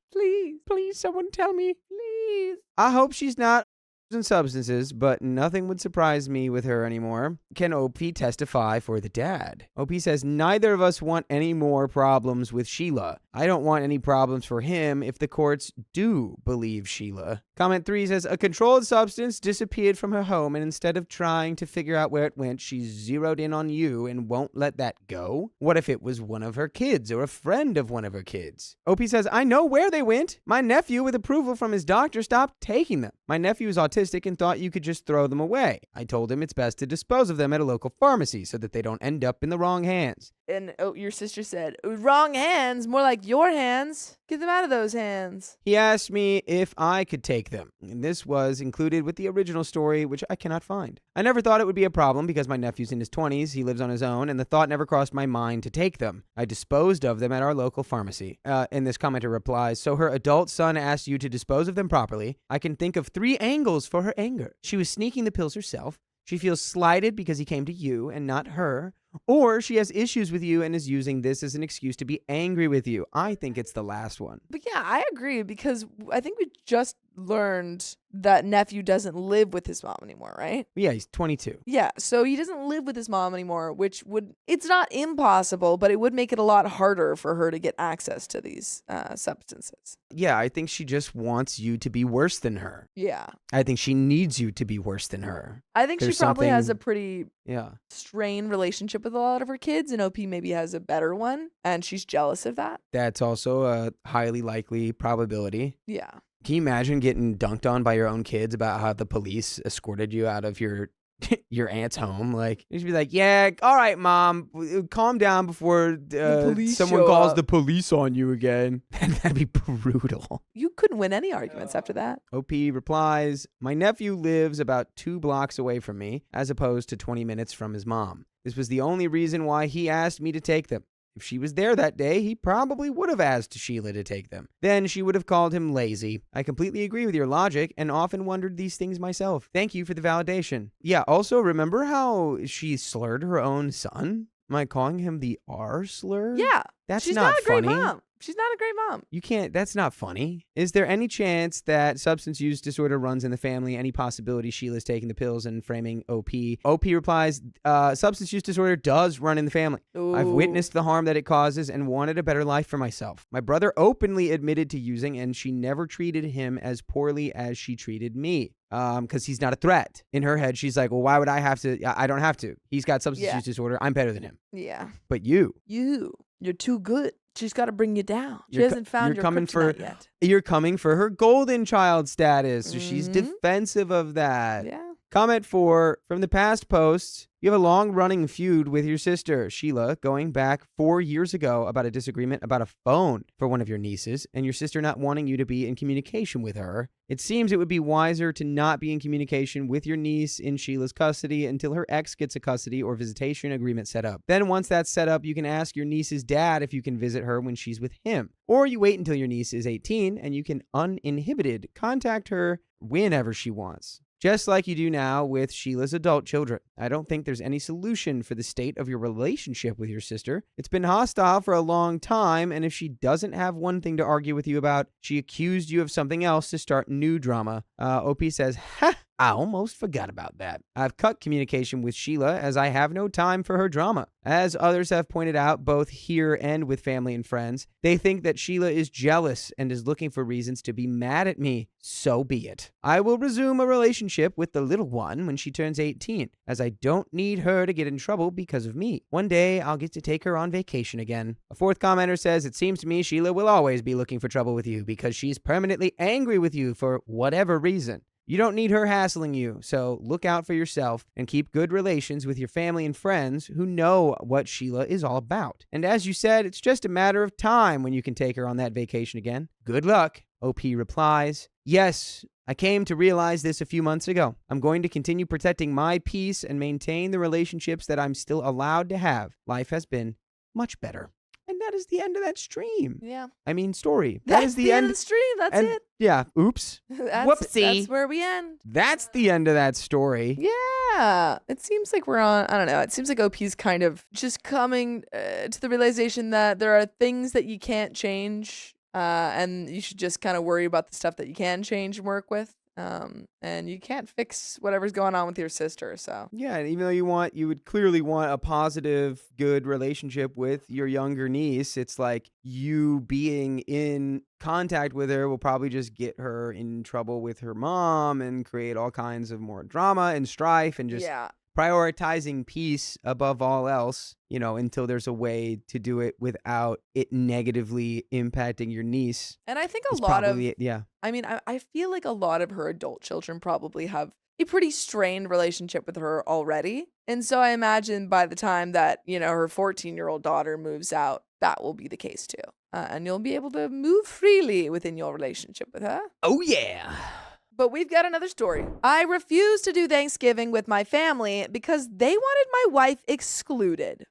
Please, someone tell me. Please. I hope she's not and substances, but nothing would surprise me with her anymore. Can OP testify for the dad? OP says, neither of us want any more problems with Sheila. I don't want any problems for him if the courts do believe Sheila. Comment 3 says, a controlled substance disappeared from her home, and instead of trying to figure out where it went, she zeroed in on you and won't let that go. What if it was one of her kids or a friend of one of her kids? OP says, I know where they went. My nephew, with approval from his doctor, stopped taking them. My nephew is autistic and thought you could just throw them away. I told him it's best to dispose of them at a local pharmacy so that they don't end up in the wrong hands. And your sister said, wrong hands, more like your hands. Get them out of those hands. He asked me if I could take them, and this was included with the original story, which I cannot find. I never thought it would be a problem because my nephew's in his 20s, he lives on his own, and the thought never crossed my mind to take them. I disposed of them at our local pharmacy. And this commenter replies, so her adult son asked you to dispose of them properly. I can think of 3 angles for her anger. She was sneaking the pills herself. She feels slighted because he came to you and not her. Or she has issues with you and is using this as an excuse to be angry with you. I think it's the last one. But yeah, I agree because I think we just learned that nephew doesn't live with his mom anymore, right? Yeah, he's 22. Yeah, so he doesn't live with his mom anymore, which it's not impossible, but it would make it a lot harder for her to get access to these substances. Yeah, I think she just wants you to be worse than her. Yeah. I think she needs you to be worse than her. I think There's she probably has a something- pretty strained relationship with a lot of her kids, and OP maybe has a better one, and she's jealous of that. That's also a highly likely probability. Yeah. Can you imagine getting dunked on by your own kids about how the police escorted you out of your aunt's home? Like, you should be like, yeah, all right, mom, calm down before police someone show calls up. the police on you again. That'd be brutal. You couldn't win any arguments after that. OP replies, my nephew lives about 2 blocks away from me, as opposed to 20 minutes from his mom. This was the only reason why he asked me to take them. If she was there that day, he probably would have asked Sheila to take them. Then she would have called him lazy. I completely agree with your logic and often wondered these things myself. Thank you for the validation. Yeah, also remember how she slurred her own son? Am I calling him the R slur? Yeah. That's She's not not a great funny. mom. She's not a great mom. You can't, that's not funny. Is there any chance that substance use disorder runs in the family? Any possibility Sheila's taking the pills and framing OP? OP replies, substance use disorder does run in the family. I've Ooh. witnessed the harm that it causes and wanted a better life for myself. My brother openly admitted to using, and she never treated him as poorly as she treated me. Because he's not a threat. In her head, she's like, well, why would I have to? I don't have to. He's got substance use disorder. I'm better than him. Yeah. But you're too good. She's got to bring you down. She You're hasn't found you're your coming for- kryptonite yet. You're coming for her golden child status. So she's Mhm. defensive of that. Yeah. Comment 4, from the past posts, you have a long-running feud with your sister, Sheila, going back 4 years ago about a disagreement about a phone for one of your nieces, and your sister not wanting you to be in communication with her. It seems it would be wiser to not be in communication with your niece in Sheila's custody until her ex gets a custody or visitation agreement set up. Then once that's set up, you can ask your niece's dad if you can visit her when she's with him. Or you wait until your niece is 18 and you can uninhibited contact her whenever she wants. Just like you do now with Sheila's adult children. I don't think there's any solution for the state of your relationship with your sister. It's been hostile for a long time, and if she doesn't have one thing to argue with you about, she accused you of something else to start new drama. OP says, ha! I almost forgot about that. I've cut communication with Sheila as I have no time for her drama. As others have pointed out, both here and with family and friends, they think that Sheila is jealous and is looking for reasons to be mad at me. So be it. I will resume a relationship with the little one when she turns 18, as I don't need her to get in trouble because of me. One day, I'll get to take her on vacation again. A 4th commenter says, it seems to me Sheila will always be looking for trouble with you because she's permanently angry with you for whatever reason. You don't need her hassling you, so look out for yourself and keep good relations with your family and friends who know what Sheila is all about. And as you said, it's just a matter of time when you can take her on that vacation again. Good luck. OP replies, yes, I came to realize this a few months ago. I'm going to continue protecting my peace and maintain the relationships that I'm still allowed to have. Life has been much better. And that is the end of that stream. Yeah. I mean, story. That's That is the end of the stream. That's and- it. Yeah. Oops. Whoopsie. That's where we end. That's the end of that story. Yeah. It seems like we're on, I don't know. It seems like OP's kind of just coming to the realization that there are things that you can't change. And you should just kind of worry about the stuff that you can change and work with. And you can't fix whatever's going on with your sister. So Yeah, and even though you would clearly want a positive, good relationship with your younger niece, it's like you being in contact with her will probably just get her in trouble with her mom and create all kinds of more drama and strife and just yeah. prioritizing peace above all else, until there's a way to do it without it negatively impacting your niece. And I think It's probably, yeah. I mean, I feel like a lot of her adult children probably have a pretty strained relationship with her already. And so I imagine by the time that, her 14-year-old daughter moves out, that will be the case too. And you'll be able to move freely within your relationship with her. Oh, yeah. But we've got another story. I refused to do Thanksgiving with my family because they wanted my wife excluded.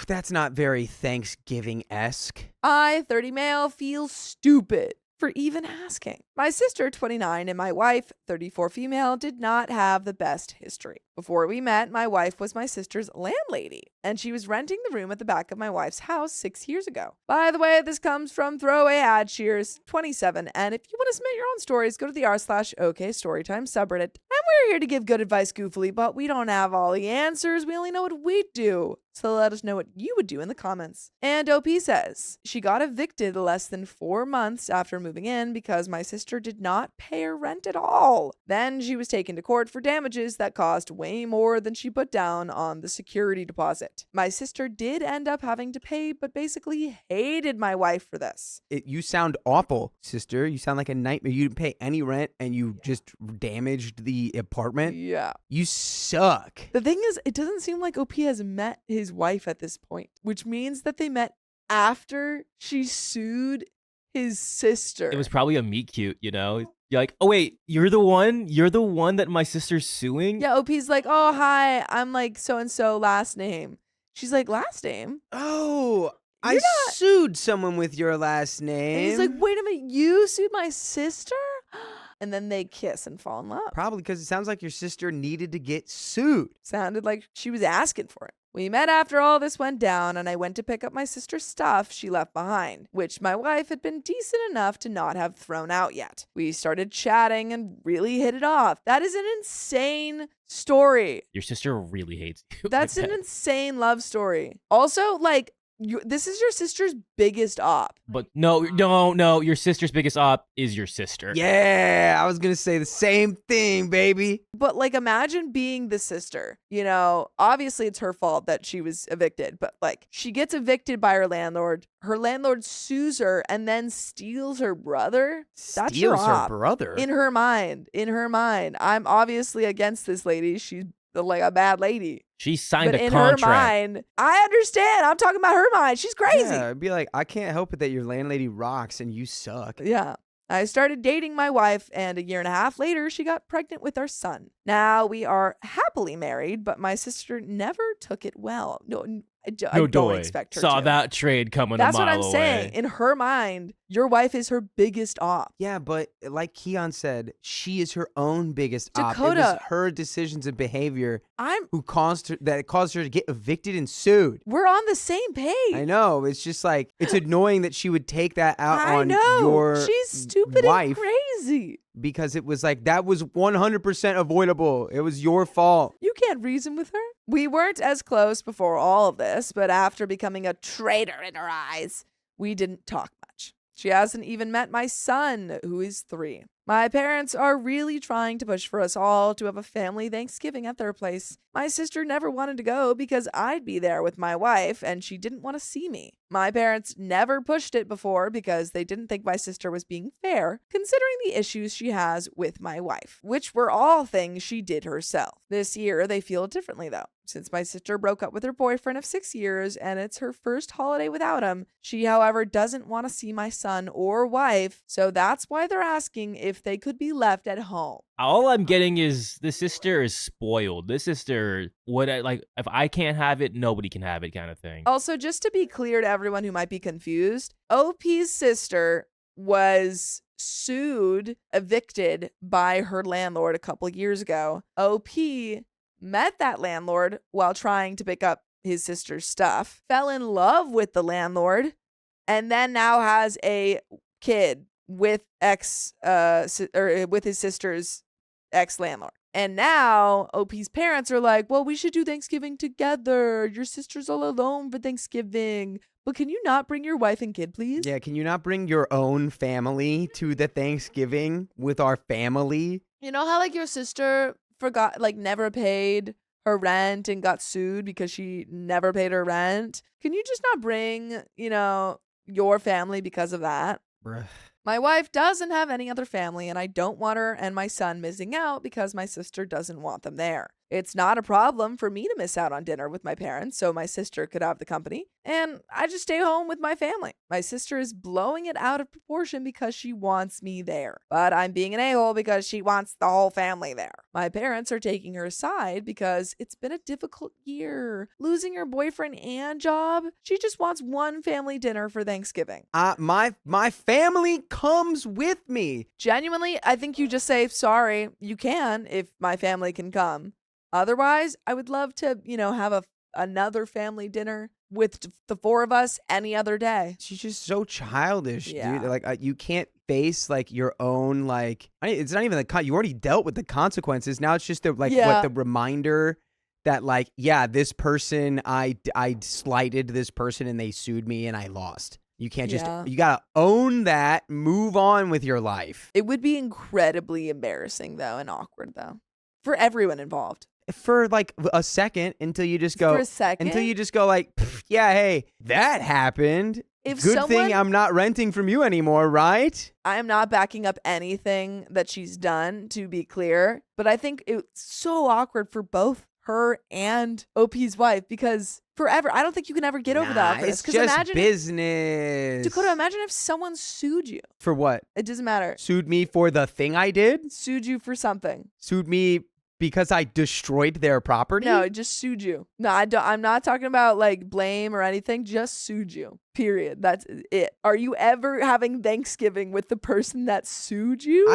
That's not very Thanksgiving-esque. I, 30 male, feel stupid for even asking. My sister, 29, and my wife, 34 female, did not have the best history. Before we met, my wife was my sister's landlady, and she was renting the room at the back of my wife's house 6 years ago. By the way, this comes from Throwaway Ad Shears 27, and if you want to submit your own stories, go to the r/OK Storytime subreddit. And we're here to give good advice goofily, but we don't have all the answers. We only know what we do. So let us know what you would do in the comments. And OP says, she got evicted less than 4 months after moving in because my sister did not pay her rent at all. Then she was taken to court for damages that cost way more than she put down on the security deposit. My sister did end up having to pay, but basically hated my wife for this. You sound awful, sister. You sound like a nightmare. You didn't pay any rent and you just damaged the apartment. Yeah. You suck. The thing is, it doesn't seem like OP has met his wife at this point, which means that they met after she sued his sister. It was probably a meet cute, You're like, oh wait, you're the one that my sister's suing? Yeah, OP's like, oh hi, I'm like so-and-so last name. She's like, last name? Oh, I sued someone with your last name. And he's like, wait a minute, you sued my sister? And then they kiss and fall in love. Probably because it sounds like your sister needed to get sued. Sounded like she was asking for it. We met after all this went down, and I went to pick up my sister's stuff she left behind, which my wife had been decent enough to not have thrown out yet. We started chatting and really hit it off. That is an insane story. Your sister really hates you. That's an insane love story. Also, like, this is your sister's biggest op. But no, your sister's biggest op is your sister. Yeah, I was going to say the same thing, baby. But like, imagine being the sister, obviously it's her fault that she was evicted, but like, she gets evicted by her landlord sues her and then steals her brother. That's your op. Her brother? In her mind. I'm obviously against this lady. She's like a bad lady. She signed a contract. But in her mind, I understand. I'm talking about her mind. She's crazy. Yeah, I'd be like, I can't help it that your landlady rocks and you suck. Yeah. I started dating my wife, and 1.5 years later, she got pregnant with our son. Now we are happily married, but my sister never took it well. I don't expect her Saw to. that trade coming That's a mile what I'm away. saying. In her mind, your wife is her biggest op. Yeah, but like Keon said, she is her own biggest op. It Dakota, was her decisions and behavior who caused her to get evicted and sued. We're on the same page. I know. It's just like, it's annoying that she would take that out on your your She's stupid wife. and crazy. Because it was like, that was 100% avoidable. It was your fault. You can't reason with her. We weren't as close before all of this, but after becoming a traitor in her eyes, we didn't talk much. She hasn't even met my son, who is 3. My parents are really trying to push for us all to have a family Thanksgiving at their place. My sister never wanted to go because I'd be there with my wife and she didn't want to see me. My parents never pushed it before because they didn't think my sister was being fair, considering the issues she has with my wife, which were all things she did herself. This year, they feel differently though. Since my sister broke up with her boyfriend of 6 years and it's her first holiday without him, she, however, doesn't want to see my son or wife, so that's why they're asking if they could be left at home. All I'm getting is the sister is spoiled. This sister, if I can't have it, nobody can have it kind of thing. Also, just to be clear to everyone who might be confused, OP's sister was evicted by her landlord a couple years ago. OP met that landlord while trying to pick up his sister's stuff, fell in love with the landlord, and then now has a kid with with his sister's ex-landlord. And now OP's parents are like, well, we should do Thanksgiving together. Your sister's all alone for Thanksgiving. But can you not bring your wife and kid, please? Yeah, can you not bring your own family to the Thanksgiving with our family? You know how like your sister forgot, like never paid her rent and got sued because she never paid her rent? Can you just not bring, your family because of that? Bruh. My wife doesn't have any other family, and I don't want her and my son missing out because my sister doesn't want them there. It's not a problem for me to miss out on dinner with my parents so my sister could have the company, and I just stay home with my family. My sister is blowing it out of proportion because she wants me there, but I'm being an a-hole because she wants the whole family there. My parents are taking her aside because it's been a difficult year. Losing her boyfriend and job, she just wants one family dinner for Thanksgiving. My family comes with me. Genuinely, I think you just say, sorry, you can if my family can come. Otherwise, I would love to, have another family dinner with the four of us any other day. She's just so childish, Yeah. dude. Like, you can't face like your own, like, it's not even you already dealt with the consequences. Now it's just the reminder that, like, yeah, this person, I slighted this person and they sued me and I lost. You can't just, you gotta own that, move on with your life. It would be incredibly embarrassing, though, and awkward, though, for everyone involved. For like a second until you just go, For a second? until you just go like, yeah, hey, that happened. If Good thing I'm not renting from you anymore, right? I am not backing up anything that she's done, to be clear, but I think it's so awkward for both her and OP's wife because forever, I don't think you can ever get over the awkwardness. It's just business. Dakota, imagine if someone sued you. For what? It doesn't matter. Sued me for the thing I did? Sued you for something. Sued me because I destroyed their property? No, it just sued you. No, I'm not talking about like blame or anything. Just sued you. Period. That's it. Are you ever having Thanksgiving with the person that sued you?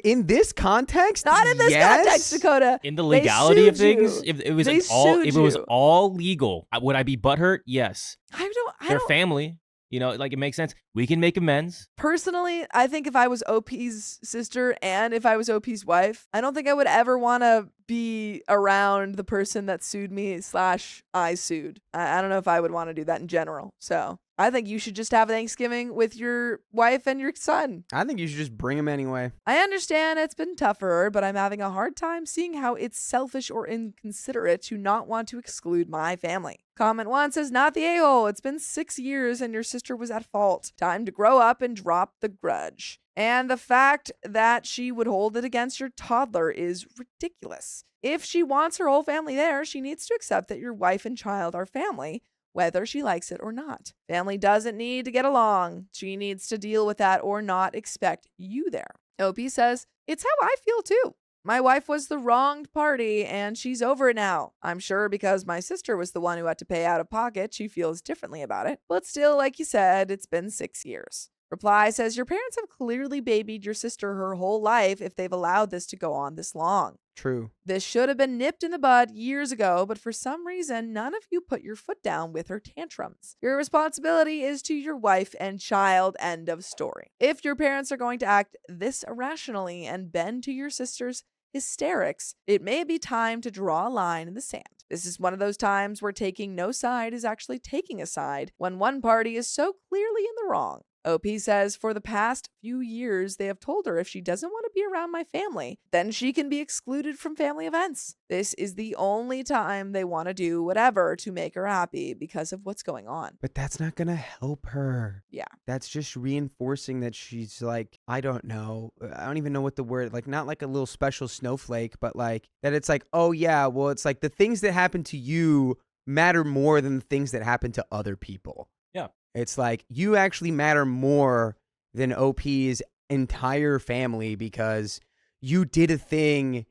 In this context? Not in this context, Dakota. In the legality of They things, sued if it was They all, if it was sued you. all legal, would I be butthurt? Yes. I Their don't. family, like it makes sense. We can make amends. Personally, I think if I was OP's sister and if I was OP's wife, I don't think I would ever want to be around the person that sued me / I sued. I don't know if I would want to do that in general. So I think you should just have Thanksgiving with your wife and your son. I think you should just bring them anyway. I understand it's been tougher, but I'm having a hard time seeing how it's selfish or inconsiderate to not want to exclude my family. Comment 1 says, not the a-hole. It's been 6 years and your sister was at fault. Time to grow up and drop the grudge. And the fact that she would hold it against your toddler is ridiculous. If she wants her whole family there, she needs to accept that your wife and child are family, whether she likes it or not. Family doesn't need to get along. She needs to deal with that or not expect you there. OP says, it's how I feel too. My wife was the wronged party and she's over it now. I'm sure because my sister was the one who had to pay out of pocket, she feels differently about it. But still, like you said, it's been 6 years. Reply says, your parents have clearly babied your sister her whole life if they've allowed this to go on this long. True. This should have been nipped in the bud years ago, but for some reason, none of you put your foot down with her tantrums. Your responsibility is to your wife and child, end of story. If your parents are going to act this irrationally and bend to your sister's hysterics, it may be time to draw a line in the sand. This is one of those times where taking no side is actually taking a side when one party is so clearly in the wrong. OP says, for the past few years, they have told her if she doesn't want to be around my family, then she can be excluded from family events. This is the only time they want to do whatever to make her happy because of what's going on. But that's not going to help her. Yeah. That's just reinforcing that she's like, I don't know. I don't even know what the word, like not like a little special snowflake, but like that it's like, oh yeah, well, it's like the things that happen to you matter more than the things that happen to other people. Yeah. It's like you actually matter more than OP's entire family because you did a thing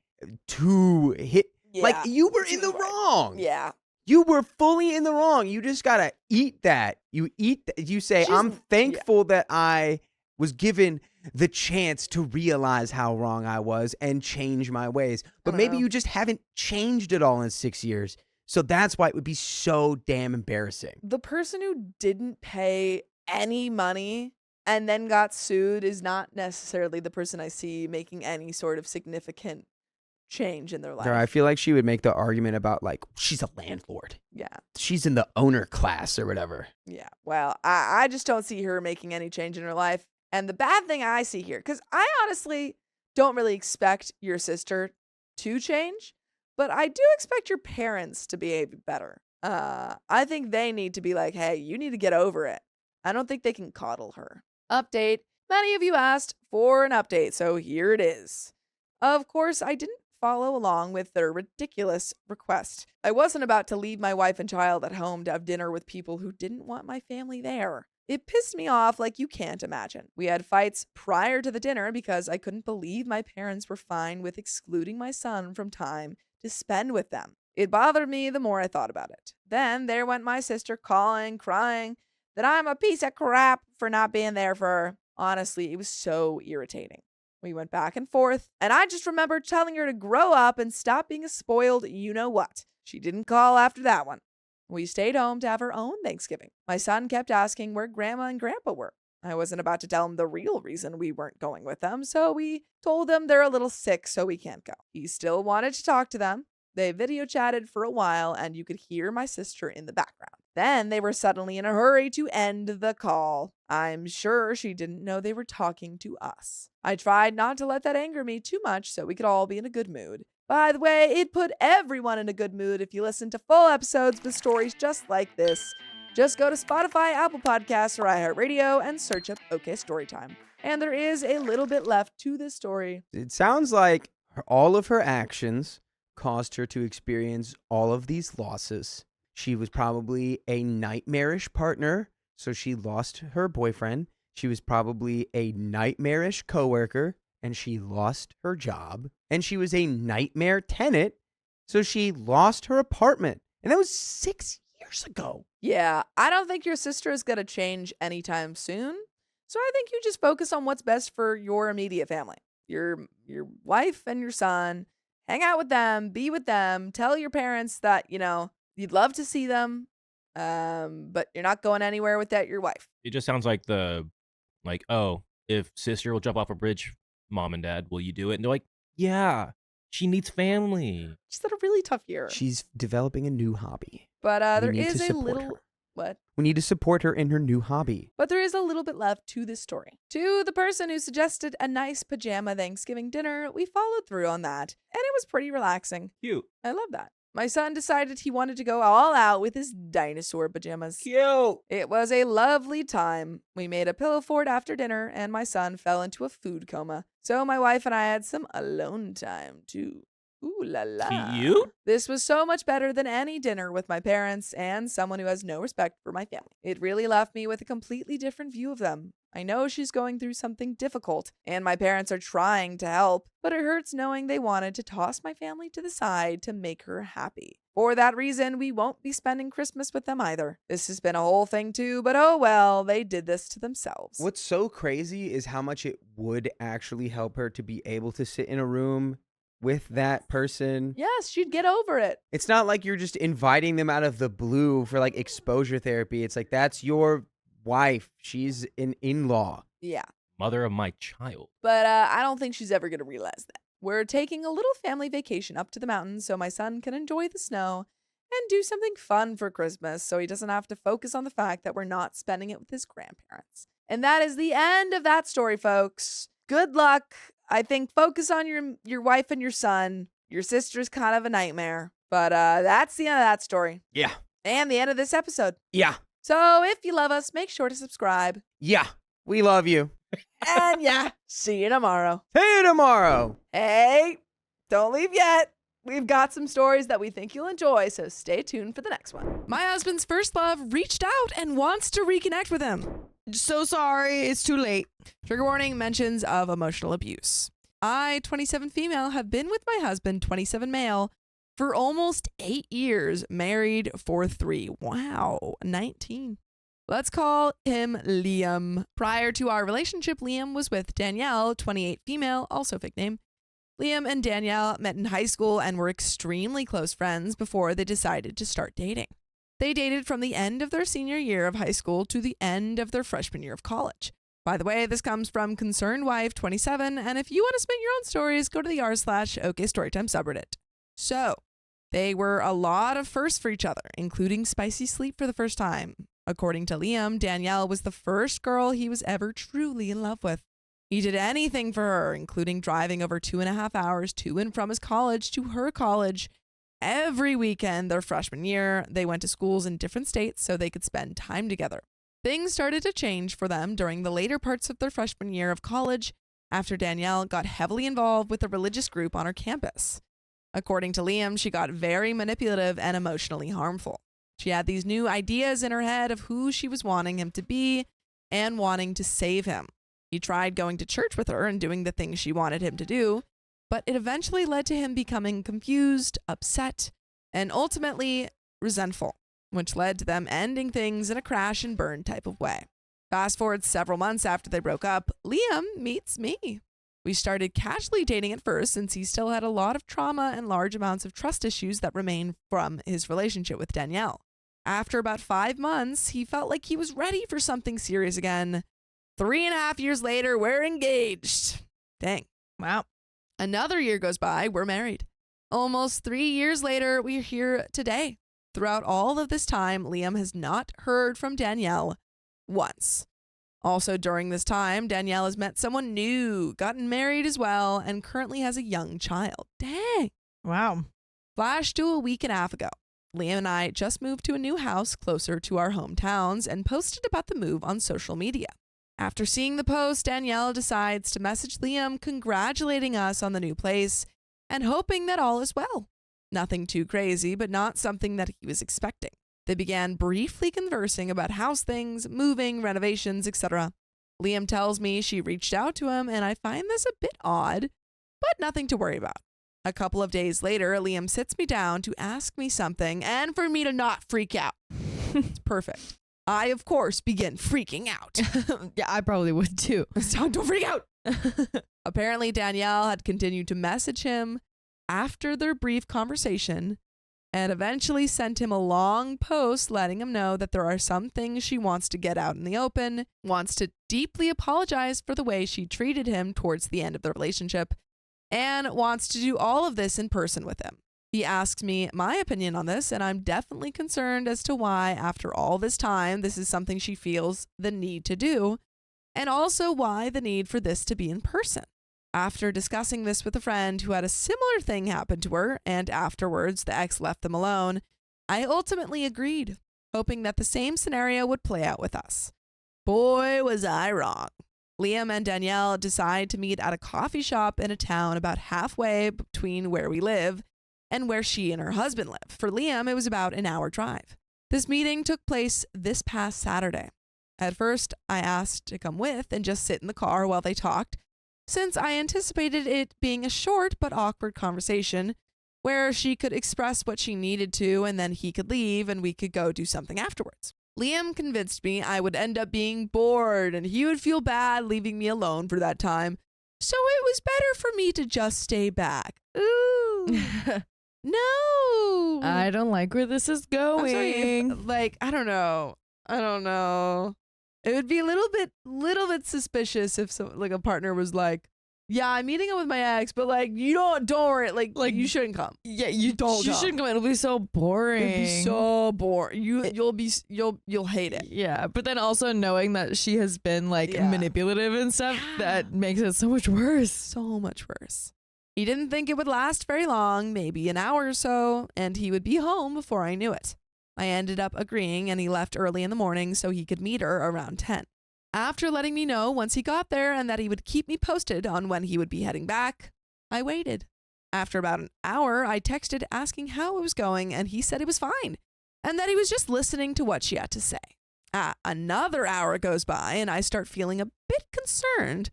to hit. Yeah. Like you were in the wrong. Yeah. You were fully in the wrong. You just got to eat that. You say, I'm thankful that I was given the chance to realize how wrong I was and change my ways. But maybe you just haven't changed it all in 6 years. So that's why it would be so damn embarrassing. The person who didn't pay any money and then got sued is not necessarily the person I see making any sort of significant change in their life. I feel like she would make the argument about like, she's a landlord. Yeah. She's in the owner class or whatever. Yeah. Well, I just don't see her making any change in her life. And the bad thing I see here, because I honestly don't really expect your sister to change, but I do expect your parents to behave better. I think they need to be like, hey, you need to get over it. I don't think they can coddle her. Update. Many of you asked for an update, so here it is. Of course, I didn't follow along with their ridiculous request. I wasn't about to leave my wife and child at home to have dinner with people who didn't want my family there. It pissed me off like you can't imagine. We had fights prior to the dinner because I couldn't believe my parents were fine with excluding my son from time to spend with them. It bothered me the more I thought about it. Then there went my sister calling, crying that I'm a piece of crap for not being there for her. Honestly, it was so irritating. We went back and forth, and I just remember telling her to grow up and stop being a spoiled you-know-what. She didn't call after that one. We stayed home to have our own Thanksgiving. My son kept asking where Grandma and Grandpa were. I wasn't about to tell him the real reason we weren't going with them, so we told them they're a little sick, so we can't go. He still wanted to talk to them. They video chatted for a while, and you could hear my sister in the background. Then they were suddenly in a hurry to end the call. I'm sure she didn't know they were talking to us. I tried not to let that anger me too much so we could all be in a good mood. By the way, it put everyone in a good mood if you listen to full episodes with stories just like this. Just go to Spotify, Apple Podcasts, or iHeartRadio and search up OK Storytime. And there is a little bit left to this story. It sounds like all of her actions caused her to experience all of these losses. She was probably a nightmarish partner, so she lost her boyfriend. She was probably a nightmarish coworker, and she lost her job. And she was a nightmare tenant, so she lost her apartment. And that was 6 years ago. Yeah, I don't think your sister is going to change anytime soon. So I think you just focus on what's best for your immediate family. Your wife and your son. Hang out with them, be with them, tell your parents that, you'd love to see them, but you're not going anywhere without your wife. It just sounds like if sister will jump off a bridge, mom and dad, will you do it? And they're like, yeah, she needs family. She's had a really tough year. She's developing a new hobby. But there We need is to a support little... her. What? We need to support her in her new hobby. But there is a little bit left to this story. To the person who suggested a nice pajama Thanksgiving dinner, we followed through on that, and it was pretty relaxing. Cute. I love that. My son decided he wanted to go all out with his dinosaur pajamas. Cute. It was a lovely time. We made a pillow fort after dinner, and my son fell into a food coma. So my wife and I had some alone time, too. Ooh la la. Cute? This was so much better than any dinner with my parents and someone who has no respect for my family. It really left me with a completely different view of them. I know she's going through something difficult, and my parents are trying to help, but it hurts knowing they wanted to toss my family to the side to make her happy. For that reason, we won't be spending Christmas with them either. This has been a whole thing too, but oh well, they did this to themselves. What's so crazy is how much it would actually help her to be able to sit in a room with that person. Yes, she'd get over it. It's not like you're just inviting them out of the blue for like exposure therapy. It's like, that's your wife. She's an in-law. Yeah. Mother of my child. But I don't think she's ever going to realize that. We're taking a little family vacation up to the mountains so my son can enjoy the snow and do something fun for Christmas so he doesn't have to focus on the fact that we're not spending it with his grandparents. And that is the end of that story, folks. Good luck. I think focus on your wife and your son. Your sister's kind of a nightmare. But that's the end of that story. Yeah. And the end of this episode. Yeah. So if you love us, make sure to subscribe. Yeah. We love you. And yeah, see you tomorrow. See you tomorrow. Hey, don't leave yet. We've got some stories that we think you'll enjoy, so stay tuned for the next one. My husband's first love reached out and wants to reconnect with him. So sorry, it's too late. Trigger warning, mentions of emotional abuse. I, 27 female, have been with my husband, 27 male, for almost 8 years, married for 3. Wow, 19. Let's call him Liam. Prior to our relationship, Liam was with Danielle, 28 female, also fake name. Liam and Danielle met in high school and were extremely close friends before they decided to start dating. They dated from the end of their senior year of high school to the end of their freshman year of college. By the way, this comes from Concerned Wife 27, and if you want to submit your own stories, go to the r/OKStorytime subreddit. So, they were a lot of firsts for each other, including spicy sleep for the first time. According to Liam, Danielle was the first girl he was ever truly in love with. He did anything for her, including driving over 2.5 hours to and from his college to her college. Every weekend their freshman year, they went to schools in different states so they could spend time together. Things started to change for them during the later parts of their freshman year of college after Danielle got heavily involved with a religious group on her campus. According to Liam, she got very manipulative and emotionally harmful. She had these new ideas in her head of who she was wanting him to be and wanting to save him. He tried going to church with her and doing the things she wanted him to do, but it eventually led to him becoming confused, upset, and ultimately resentful, which led to them ending things in a crash and burn type of way. Fast forward several months after they broke up, Liam meets me. We started casually dating at first since he still had a lot of trauma and large amounts of trust issues that remained from his relationship with Danielle. After about 5 months, he felt like he was ready for something serious again. 3.5 years later, we're engaged. Dang. Wow. Another year goes by, we're married. Almost 3 years later, we're here today. Throughout all of this time, Liam has not heard from Danielle once. Also during this time, Danielle has met someone new, gotten married as well, and currently has a young child. Dang. Wow. Flash to a week and a half ago. Liam and I just moved to a new house closer to our hometowns and posted about the move on social media. After seeing the post, Danielle decides to message Liam congratulating us on the new place and hoping that all is well. Nothing too crazy, but not something that he was expecting. They began briefly conversing about house things, moving, renovations, etc. Liam tells me she reached out to him, and I find this a bit odd, but nothing to worry about. A couple of days later, Liam sits me down to ask me something and for me to not freak out. It's perfect. I, of course, begin freaking out. Yeah, I probably would too. Don't freak out. Apparently, Danielle had continued to message him after their brief conversation and eventually sent him a long post letting him know that there are some things she wants to get out in the open, wants to deeply apologize for the way she treated him towards the end of the relationship, and wants to do all of this in person with him. He asks me my opinion on this, and I'm definitely concerned as to why, after all this time, this is something she feels the need to do, and also why the need for this to be in person. After discussing this with a friend who had a similar thing happen to her, and afterwards the ex left them alone, I ultimately agreed, hoping that the same scenario would play out with us. Boy, was I wrong. Liam and Danielle decide to meet at a coffee shop in a town about halfway between where we live and where she and her husband live. For Liam, it was about an hour drive. This meeting took place this past Saturday. At first, I asked to come with and just sit in the car while they talked, since I anticipated it being a short but awkward conversation where she could express what she needed to and then he could leave and we could go do something afterwards. Liam convinced me I would end up being bored and he would feel bad leaving me alone for that time, so it was better for me to just stay back. Ooh. No. I don't like where this is going. I'm sorry, I don't know. It would be a little bit suspicious if a partner was like, yeah, I'm meeting up with my ex, but you don't worry, you shouldn't come. Yeah, you shouldn't come. It'll be so boring. It'll be so boring. You'll hate it. Yeah, but then also knowing that she has been manipulative and stuff, that makes it so much worse. So much worse. He didn't think it would last very long, maybe an hour or so, and he would be home before I knew it. I ended up agreeing, and he left early in the morning so he could meet her around 10. After letting me know once he got there and that he would keep me posted on when he would be heading back, I waited. After about an hour, I texted asking how it was going, and he said it was fine, and that he was just listening to what she had to say. Another hour goes by, and I start feeling a bit concerned,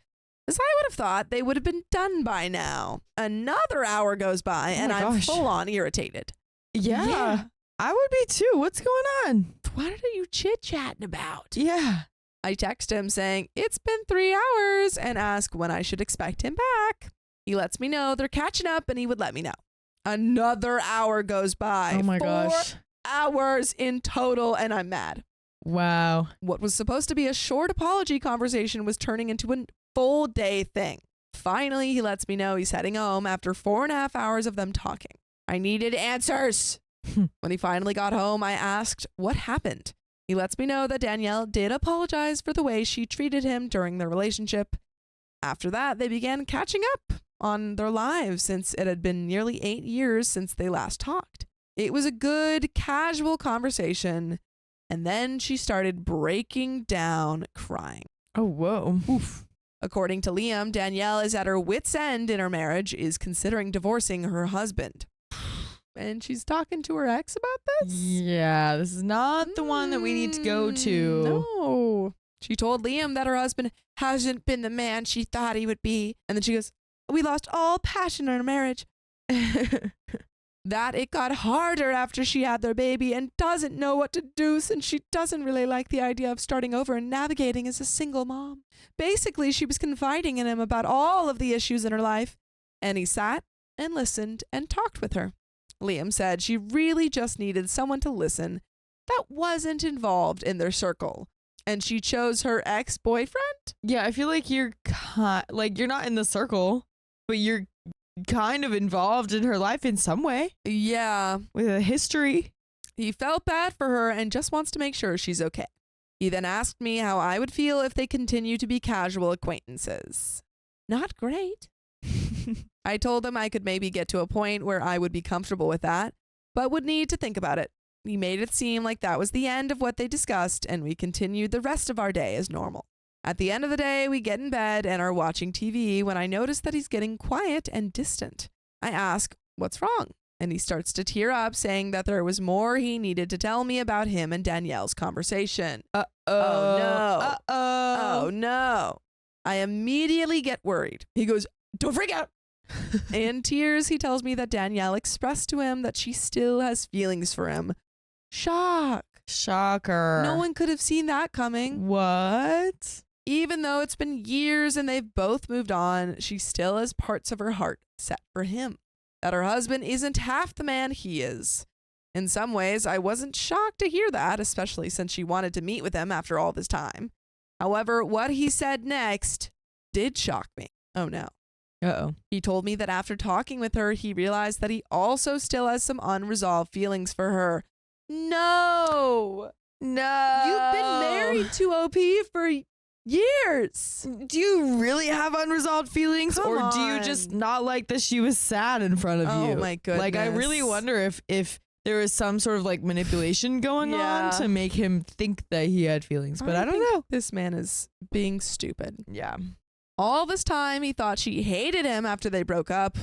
as I would have thought they would have been done by now. Another hour goes by, and I'm full on irritated. Yeah. I would be too. What's going on? What are you chit-chatting about? Yeah. I text him saying, it's been 3 hours, and ask when I should expect him back. He lets me know they're catching up, and he would let me know. Another hour goes by. Oh my gosh. 4 hours in total, and I'm mad. Wow. What was supposed to be a short apology conversation was turning into a full day thing. Finally, he lets me know he's heading home after 4.5 hours of them talking. I needed answers. When he finally got home, I asked what happened. He lets me know that Danielle did apologize for the way she treated him during their relationship. After that, they began catching up on their lives since it had been nearly 8 years since they last talked. It was a good, casual conversation, and then she started breaking down crying. Oh, whoa. Oof. According to Liam, Danielle is at her wit's end in her marriage, is considering divorcing her husband. And she's talking to her ex about this? Yeah, this is not the one that we need to go to. No. She told Liam that her husband hasn't been the man she thought he would be. And then she goes, we lost all passion in our marriage. That it got harder after she had their baby and doesn't know what to do since she doesn't really like the idea of starting over and navigating as a single mom. Basically, she was confiding in him about all of the issues in her life, and he sat and listened and talked with her. Liam said she really just needed someone to listen that wasn't involved in their circle, and she chose her ex-boyfriend. Yeah, I feel like you're not in the circle, but you're kind of involved in her life in some way. Yeah. With a history. He felt bad for her and just wants to make sure she's okay. He then asked me how I would feel if they continue to be casual acquaintances. Not great. I told him I could maybe get to a point where I would be comfortable with that, but would need to think about it. He made it seem like that was the end of what they discussed, and we continued the rest of our day as normal. At the end of the day, we get in bed and are watching TV when I notice that he's getting quiet and distant. I ask, what's wrong? And he starts to tear up, saying that there was more he needed to tell me about him and Danielle's conversation. Uh-oh. Oh, no. Uh-oh. Oh, no. I immediately get worried. He goes, don't freak out. In tears, he tells me that Danielle expressed to him that she still has feelings for him. Shock. Shocker. No one could have seen that coming. What? Even though it's been years and they've both moved on, she still has parts of her heart set for him. That her husband isn't half the man he is. In some ways, I wasn't shocked to hear that, especially since she wanted to meet with him after all this time. However, what he said next did shock me. Oh no. Uh-oh. He told me that after talking with her, he realized that he also still has some unresolved feelings for her. No. No. You've been married to OP for years. Do you really have unresolved feelings? Come or do you on. just not like that she was sad in front of you? Oh my goodness. Like, I really wonder if there was some sort of like manipulation going Yeah. on to make him think that he had feelings. But I don't think know. This man is being stupid. Yeah. All this time, he thought she hated him after they broke up,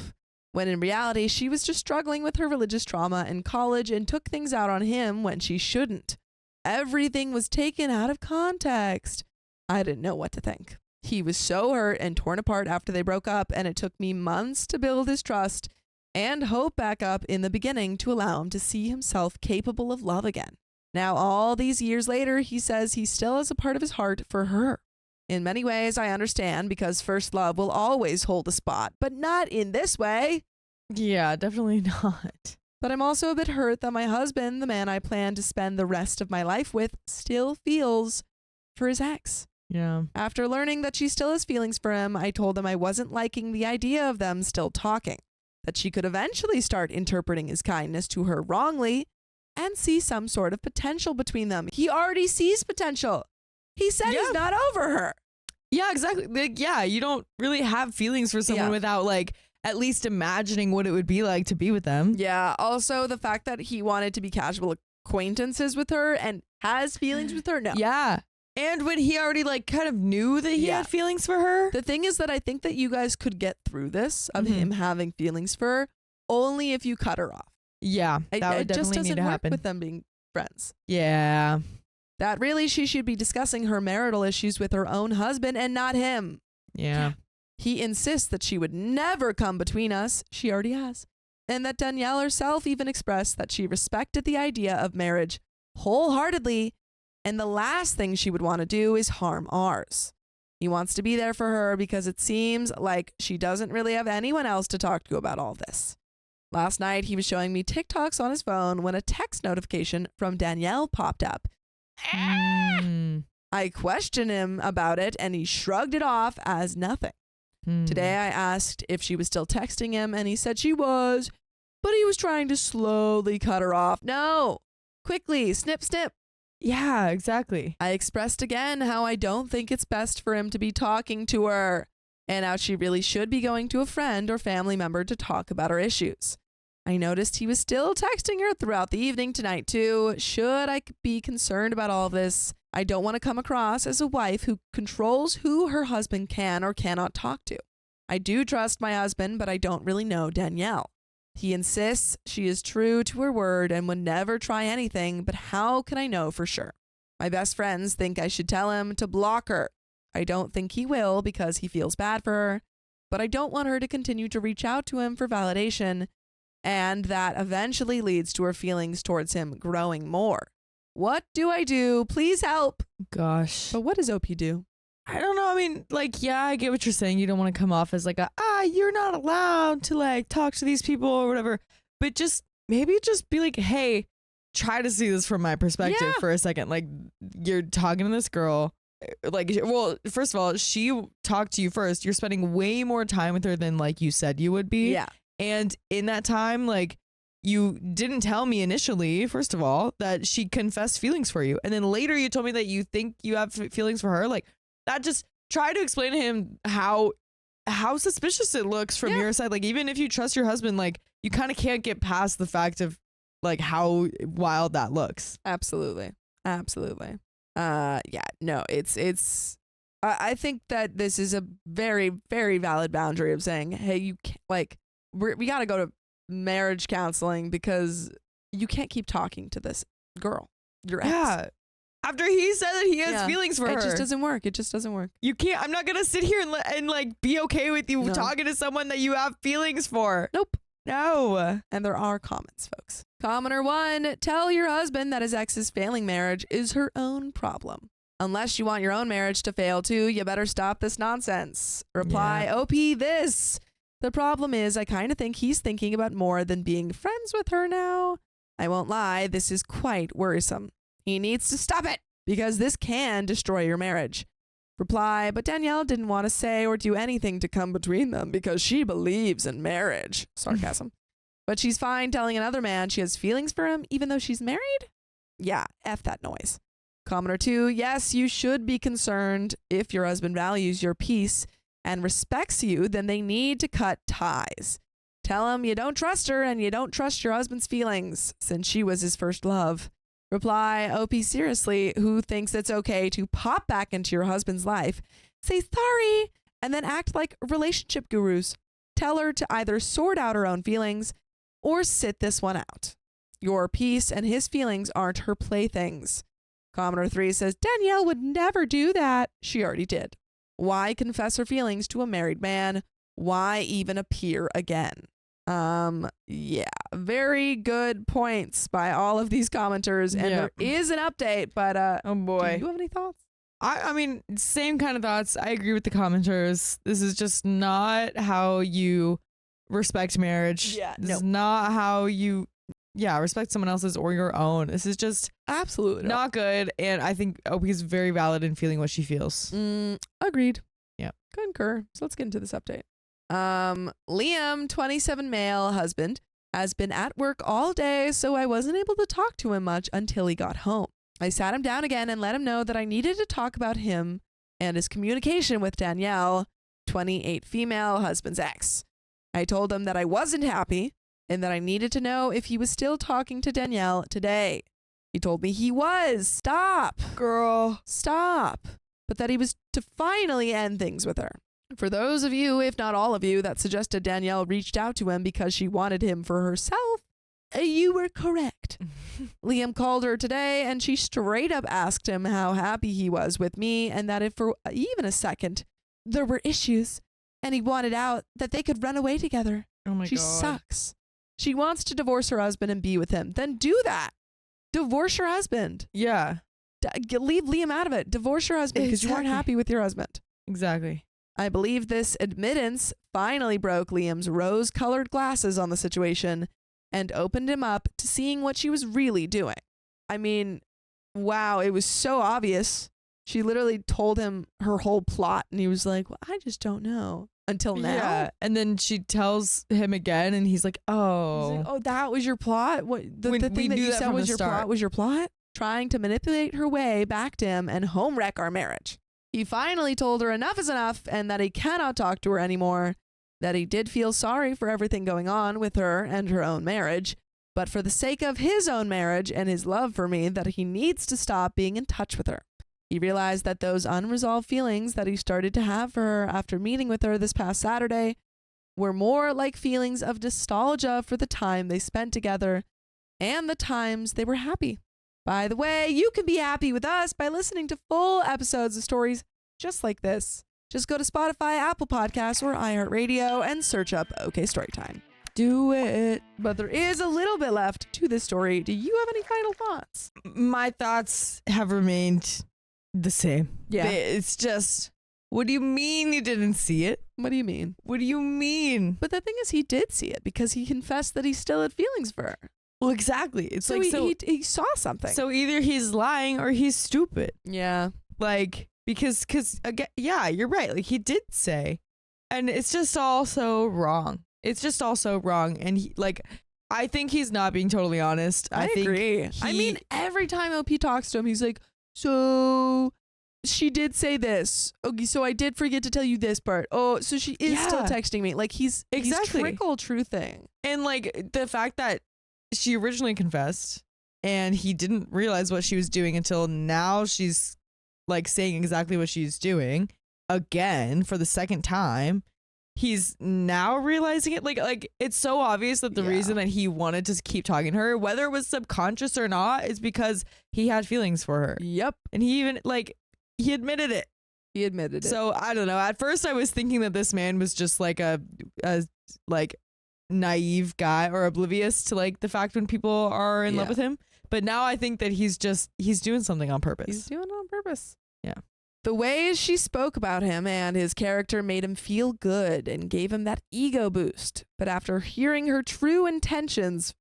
when in reality, she was just struggling with her religious trauma in college and took things out on him when she shouldn't. Everything was taken out of context. I didn't know what to think. He was so hurt and torn apart after they broke up, and it took me months to build his trust and hope back up in the beginning to allow him to see himself capable of love again. Now, all these years later, he says he still has a part of his heart for her. In many ways, I understand, because first love will always hold a spot, but not in this way. Yeah, definitely not. But I'm also a bit hurt that my husband, the man I plan to spend the rest of my life with, still feels for his ex. Yeah. After learning that she still has feelings for him, I told him I wasn't liking the idea of them still talking, that she could eventually start interpreting his kindness to her wrongly and see some sort of potential between them. He already sees potential. He said he's not over her. Yeah, exactly. Like, yeah, you don't really have feelings for someone without like at least imagining what it would be like to be with them. Yeah. Also, the fact that he wanted to be casual acquaintances with her and has feelings with her. No. Yeah. And when he already like kind of knew that he had feelings for her. The thing is that I think that you guys could get through this of him having feelings for her only if you cut her off. Yeah. That would it just definitely doesn't need to work happen. with them being friends. Yeah. That really she should be discussing her marital issues with her own husband and not him. Yeah. He insists that she would never come between us. She already has. And that Danielle herself even expressed that she respected the idea of marriage wholeheartedly, and the last thing she would want to do is harm ours. He wants to be there for her because it seems like she doesn't really have anyone else to talk to about all this. Last night, he was showing me TikToks on his phone when a text notification from Danielle popped up. I questioned him about it and he shrugged it off as nothing. Today I asked if she was still texting him and he said she was, but he was trying to slowly cut her off. No, quickly, snip, snip. Yeah, exactly. I expressed again how I don't think it's best for him to be talking to her and how she really should be going to a friend or family member to talk about her issues. I noticed he was still texting her throughout the evening tonight too. Should I be concerned about all of this? I don't want to come across as a wife who controls who her husband can or cannot talk to. I do trust my husband, but I don't really know Danielle. He insists she is true to her word and would never try anything, but how can I know for sure? My best friends think I should tell him to block her. I don't think he will because he feels bad for her, but I don't want her to continue to reach out to him for validation, and that eventually leads to her feelings towards him growing more. What do I do? Please help. Gosh. But what does OP do? I don't know. I mean, like, yeah, I get what you're saying. You don't want to come off as like you're not allowed to like talk to these people or whatever. But maybe just be like, hey, try to see this from my perspective for a second. Like, you're talking to this girl. Like, well, first of all, she talked to you first. You're spending way more time with her than like you said you would be. Yeah. And in that time, like, you didn't tell me initially, first of all, that she confessed feelings for you. And then later you told me that you think you have feelings for her. Like, that just try to explain to him how suspicious it looks from your side. Like, even if you trust your husband, like, you kind of can't get past the fact of like how wild that looks. Absolutely. Absolutely. Yeah, no, it's I think that this is a very, very valid boundary of saying, hey, you can't, like, we got to go to marriage counseling because you can't keep talking to this girl, your ex. Yeah. After he said that he has feelings for her. It just doesn't work. It just doesn't work. You can't. I'm not going to sit here and like be okay with you talking to someone that you have feelings for. Nope. No. And there are comments, folks. Commenter 1, tell your husband that his ex's failing marriage is her own problem. Unless you want your own marriage to fail too, you better stop this nonsense. Reply, OP this. The problem is I kind of think he's thinking about more than being friends with her now. I won't lie, this is quite worrisome. He needs to stop it because this can destroy your marriage. Reply, but Danielle didn't want to say or do anything to come between them because she believes in marriage. Sarcasm. But she's fine telling another man she has feelings for him even though she's married? Yeah, F that noise. Commenter 2, yes, you should be concerned. If your husband values your peace and respects you, then they need to cut ties. Tell him you don't trust her and you don't trust your husband's feelings since she was his first love. Reply, OP seriously, who thinks it's okay to pop back into your husband's life, say sorry, and then act like relationship gurus. Tell her to either sort out her own feelings or sit this one out. Your peace and his feelings aren't her playthings. Commenter 3 says, Danielle would never do that. She already did. Why confess her feelings to a married man? Why even appear again? Yeah, very good points by all of these commenters, and there is an update, but oh boy, do you have any thoughts? I mean, same kind of thoughts. I agree with the commenters. This is just not how you respect marriage. Yeah, this is not how you respect someone else's or your own. This is just absolutely not good, and I think OP is very valid in feeling what she feels. Agreed. Yeah, concur. So let's get into this update. Liam, 27 male husband, has been at work all day, so I wasn't able to talk to him much until he got home. I sat him down again and let him know that I needed to talk about him and his communication with Danielle, 28 female husband's ex. I told him that I wasn't happy and that I needed to know if he was still talking to Danielle today. He told me he was. Stop. Girl. Stop. But that he was to finally end things with her. For those of you, if not all of you, that suggested Danielle reached out to him because she wanted him for herself, you were correct. Liam called her today and she straight up asked him how happy he was with me and that if for even a second there were issues and he wanted out, that they could run away together. Oh my God. She sucks. She wants to divorce her husband and be with him. Then do that. Divorce your husband. Yeah. Leave Liam out of it. Divorce your husband because you aren't happy with your husband. Exactly. I believe this admittance finally broke Liam's rose-colored glasses on the situation and opened him up to seeing what she was really doing. I mean, wow, it was so obvious. She literally told him her whole plot, and he was like, well, I just don't know. Until now. Yeah. And then she tells him again, and he's like, oh. He's like, oh, that was your plot? What the thing that you said was your plot was your plot? Trying to manipulate her way back to him and home wreck our marriage. He finally told her enough is enough and that he cannot talk to her anymore, that he did feel sorry for everything going on with her and her own marriage, but for the sake of his own marriage and his love for me, that he needs to stop being in touch with her. He realized that those unresolved feelings that he started to have for her after meeting with her this past Saturday were more like feelings of nostalgia for the time they spent together and the times they were happy. By the way, you can be happy with us by listening to full episodes of stories just like this. Just go to Spotify, Apple Podcasts, or iHeartRadio and search up OK Storytime. Do it. But there is a little bit left to this story. Do you have any final thoughts? My thoughts have remained the same. Yeah. It's just, what do you mean you didn't see it? What do you mean? What do you mean? But the thing is, he did see it because he confessed that he still had feelings for her. Well, exactly. It's So, like, he saw something. so either he's lying or he's stupid. yeah. Like, because again, yeah, you're right. Like, he did say, and it's just all so wrong. It's just all so wrong. And he, like, I think he's not being totally honest. I think agree. I mean, every time OP talks to him, he's like, so she did say this. Okay, so I did forget to tell you this part. Oh, so she is still Yeah. texting me. Like, he's Exactly. trickle truthing. and like the fact that she originally confessed and he didn't realize what she was doing until now she's like saying exactly what she's doing again for the second time. He's now realizing it. Like it's so obvious that the Yeah. reason that he wanted to keep talking to her, whether it was subconscious or not, is because he had feelings for her. Yep. And he even he admitted it. He admitted it. So I don't know. At first I was thinking that this man was just like a like naive guy or oblivious to like the fact when people are in love Yeah. with him. But now I think that he's doing something on purpose. he's doing it on purpose. Yeah. The ways she spoke about him and his character made him feel good and gave him that ego boost. But after hearing her true intentions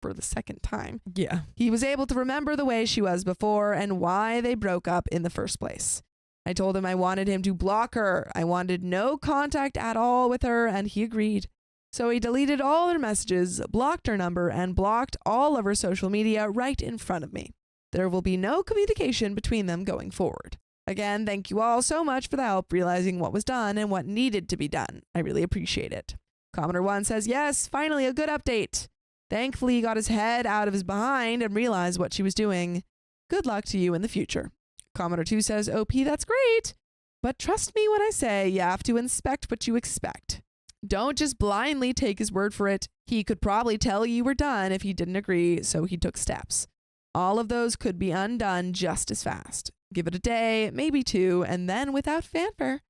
for the second time, Yeah. he was able to remember the way she was before and why they broke up in the first place. I told him I wanted him to block her. I wanted no contact at all with her, and he agreed. So he deleted all her messages, blocked her number, and blocked all of her social media right in front of me. There will be no communication between them going forward. Again, thank you all so much for the help realizing what was done and what needed to be done. I really appreciate it. Commenter 1 says, yes, finally a good update. Thankfully, he got his head out of his behind and realized what she was doing. Good luck to you in the future. Commenter 2 says, OP, that's great. But trust me when I say you have to inspect what you expect. Don't just blindly take his word for it. He could probably tell you were done if he didn't agree, so he took steps. All of those could be undone just as fast. Give it a day, maybe two, and then without fanfare,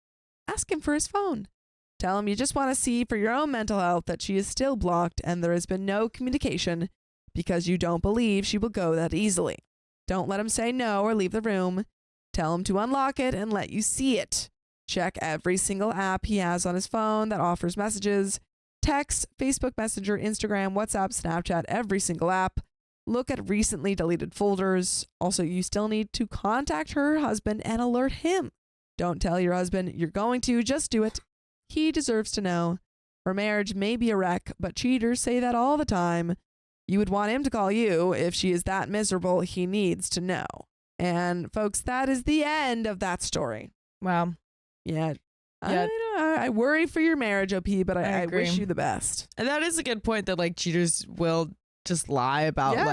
ask him for his phone. Tell him you just want to see for your own mental health that she is still blocked and there has been no communication because you don't believe she will go that easily. Don't let him say no or leave the room. Tell him to unlock it and let you see it. Check every single app he has on his phone that offers messages. Text, Facebook Messenger, Instagram, WhatsApp, Snapchat, every single app. Look at recently deleted folders. Also, you still need to contact her husband and alert him. Don't tell your husband you're going to, just do it. He deserves to know. Her marriage may be a wreck, but cheaters say that all the time. You would want him to call you. If she is that miserable, he needs to know. And folks, that is the end of that story. Wow. Yeah. Yeah. I worry for your marriage, OP, but I agree. wish you the best. And that is a good point that like cheaters will just lie about Yeah.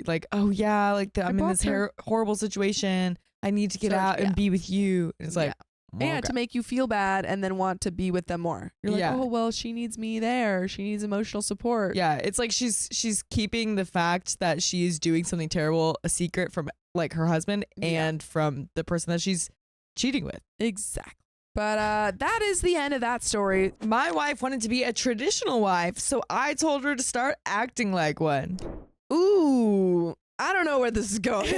like oh yeah, like I'm in this blocked her. horrible situation. I need to get So, out yeah. and be with you. And it's like Yeah, okay. to make you feel bad and then want to be with them more. You're like, Yeah. oh, well, she needs me there. She needs emotional support. Yeah, it's like she's keeping the fact that she is doing something terrible a secret from like her husband Yeah. and from the person that she's cheating with. Exactly. But that is the end of that story. My wife wanted to be a traditional wife, so I told her to start acting like one. Ooh, I don't know where this is going.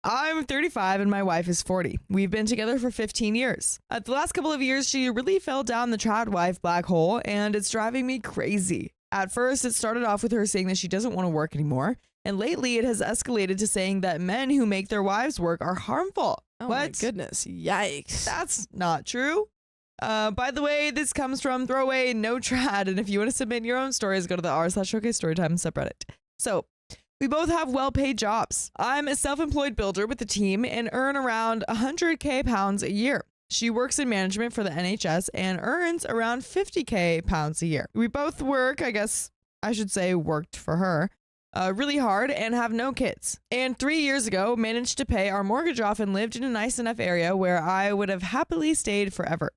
I'm 35 and my wife is 40. We've been together for 15 years. The last couple of years, she really fell down the trad wife black hole, and it's driving me crazy. At first, it started off with her saying that she doesn't want to work anymore And lately it has escalated to saying that men who make their wives work are harmful. Oh what? my goodness. Yikes. That's not true. By the way, this comes from Throwaway No Trad, and if you want to submit your own stories, go to the r/OKStorytime subreddit. So, we both have well-paid jobs. I'm a self-employed builder with a team and earn around 100k pounds a year. She works in management for the NHS and earns around 50k pounds a year. We both work, I guess I should say worked for her, really hard and have no kids. And 3 years ago, managed to pay our mortgage off and lived in a nice enough area where I would have happily stayed forever.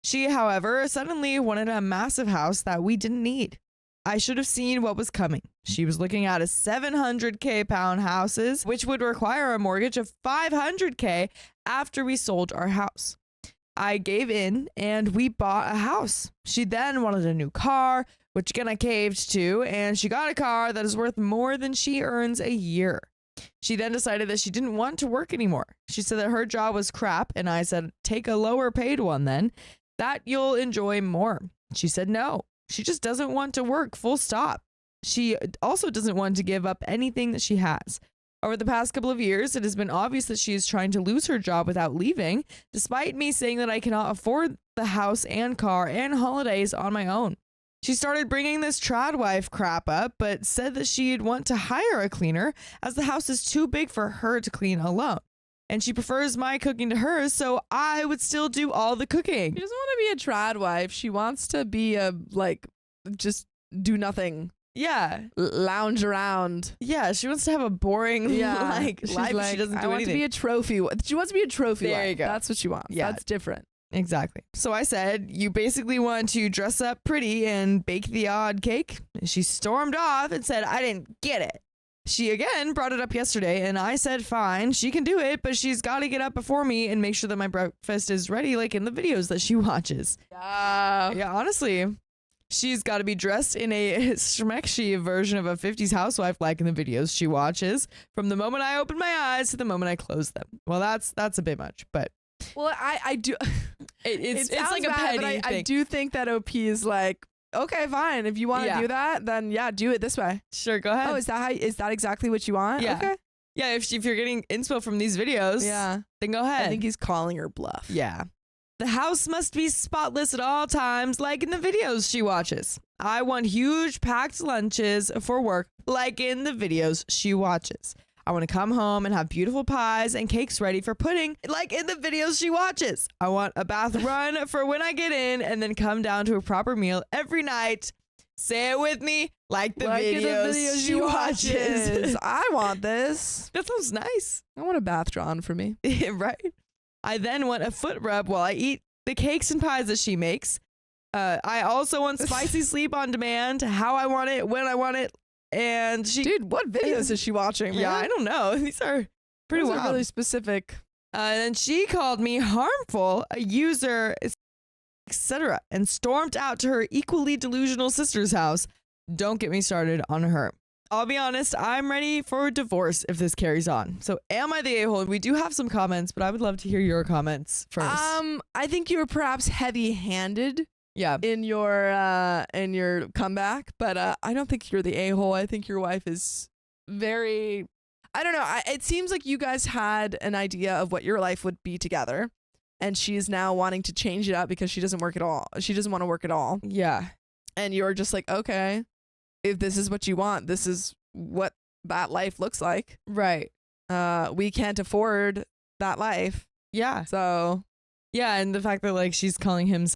She, however, suddenly wanted a massive house that we didn't need. I should have seen what was coming. She was looking at a 700k pound houses, which would require a mortgage of 500k after we sold our house. I gave in and we bought a house. She then wanted a new car, which again I caved to, and she got a car that is worth more than she earns a year. She then decided that she didn't want to work anymore. She said that her job was crap, and I said, take a lower paid one then, that you'll enjoy more. She said no. She just doesn't want to work, full stop. She also doesn't want to give up anything that she has. Over the past couple of years, it has been obvious that she is trying to lose her job without leaving, despite me saying that I cannot afford the house and car and holidays on my own. She started bringing this trad wife crap up, but said that she'd want to hire a cleaner as the house is too big for her to clean alone. And she prefers my cooking to hers, so I would still do all the cooking. She doesn't want to be a trad wife. She wants to be just do nothing. Yeah. Lounge around. Yeah, she wants to have a boring She's life. She doesn't do I want anything. to be a trophy. She wants to be a trophy There wife. you go. That's what she wants. Yeah. That's different. Exactly. So I said, you basically want to dress up pretty and bake the odd cake? And she stormed off and said, I didn't get it. She again brought it up yesterday, and I said, fine, she can do it, but she's got to get up before me and make sure that my breakfast is ready, like in the videos that she watches. Yeah, honestly, she's got to be dressed in a schmexy version of a 50s housewife, like in the videos she watches, from the moment I open my eyes to the moment I close them. Well, that's a bit much, but Well, I do. it's sounds like a bad, petty but thing. I do think that OP is like, okay, fine. If you want to Yeah. do that, then yeah, do it this way. Sure, go ahead. Oh, is that exactly what you want? Yeah. Okay. Yeah, if you're getting inspo from these videos, Yeah. then go ahead. I think he's calling her bluff. Yeah. The house must be spotless at all times, like in the videos she watches. I want huge packed lunches for work, like in the videos she watches. I want to come home and have beautiful pies and cakes ready for pudding, like in the videos she watches. I want a bath run for when I get in and then come down to a proper meal every night. Say it with me, like the videos she watches. I want this. That sounds nice. I want a bath drawn for me. Right? I then want a foot rub while I eat the cakes and pies that she makes. I also want spicy sleep on demand, how I want it, when I want it. And she, Dude, what videos is she watching? yeah, man? I don't know. These are pretty Those are wild. really specific. And she called me harmful, a user, etc., and stormed out to her equally delusional sister's house. Don't get me started on her. I'll be honest, I'm ready for a divorce if this carries on. So am I the a-hole? We do have some comments, but I would love to hear your comments first. I think you were perhaps heavy-handed yeah. in your comeback, but I don't think you're the a-hole. I think your wife is very, I don't know. It seems like you guys had an idea of what your life would be together, and she's now wanting to change it up because she doesn't work at all. She doesn't want to work at all. Yeah. And you're just like, okay, if this is what you want, this is what that life looks like. Right. We can't afford that life. Yeah. So Yeah, and the fact that like she's calling him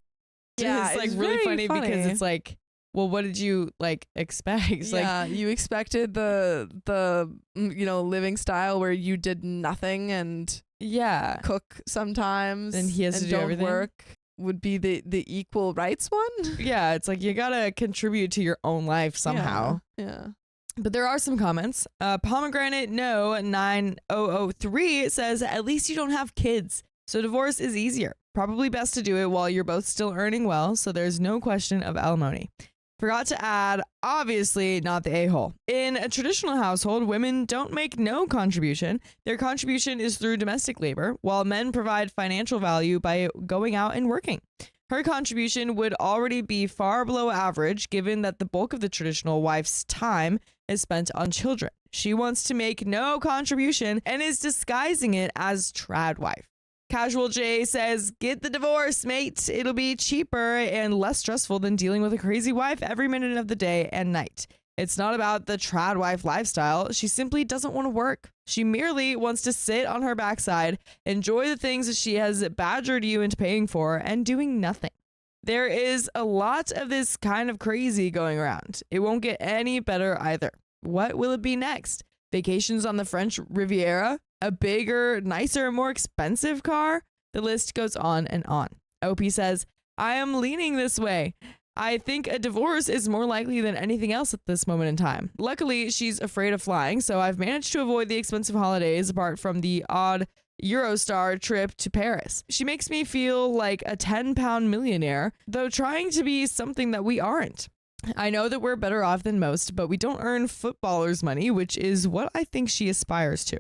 yeah, is like it's really very funny because it's like, well, what did you like expect? yeah, you expected the living style where you did nothing and yeah. cook sometimes And he has to do don't everything? work would be the equal rights one. Yeah, it's like you gotta contribute to your own life somehow. Yeah. But there are some comments. Pomegranate No 9003 says, at least you don't have kids, so divorce is easier. Probably best to do it while you're both still earning well, so there's no question of alimony. Forgot to add, obviously not the a-hole. In a traditional household, women don't make no contribution. Their contribution is through domestic labor, while men provide financial value by going out and working. Her contribution would already be far below average, given that the bulk of the traditional wife's time is spent on children. She wants to make no contribution and is disguising it as trad wife. Casual J says, get the divorce, mate. It'll be cheaper and less stressful than dealing with a crazy wife every minute of the day and night. It's not about the trad wife lifestyle. She simply doesn't want to work. She merely wants to sit on her backside, enjoy the things that she has badgered you into paying for, and doing nothing. There is a lot of this kind of crazy going around. It won't get any better either. What will it be next? Vacations on the French Riviera? A bigger, nicer, more expensive car? The list goes on and on. OP says, I am leaning this way. I think a divorce is more likely than anything else at this moment in time. Luckily, she's afraid of flying, so I've managed to avoid the expensive holidays apart from the odd Eurostar trip to Paris. She makes me feel like a 10-pound millionaire, though trying to be something that we aren't. I know that we're better off than most, but we don't earn footballers' money, which is what I think she aspires to.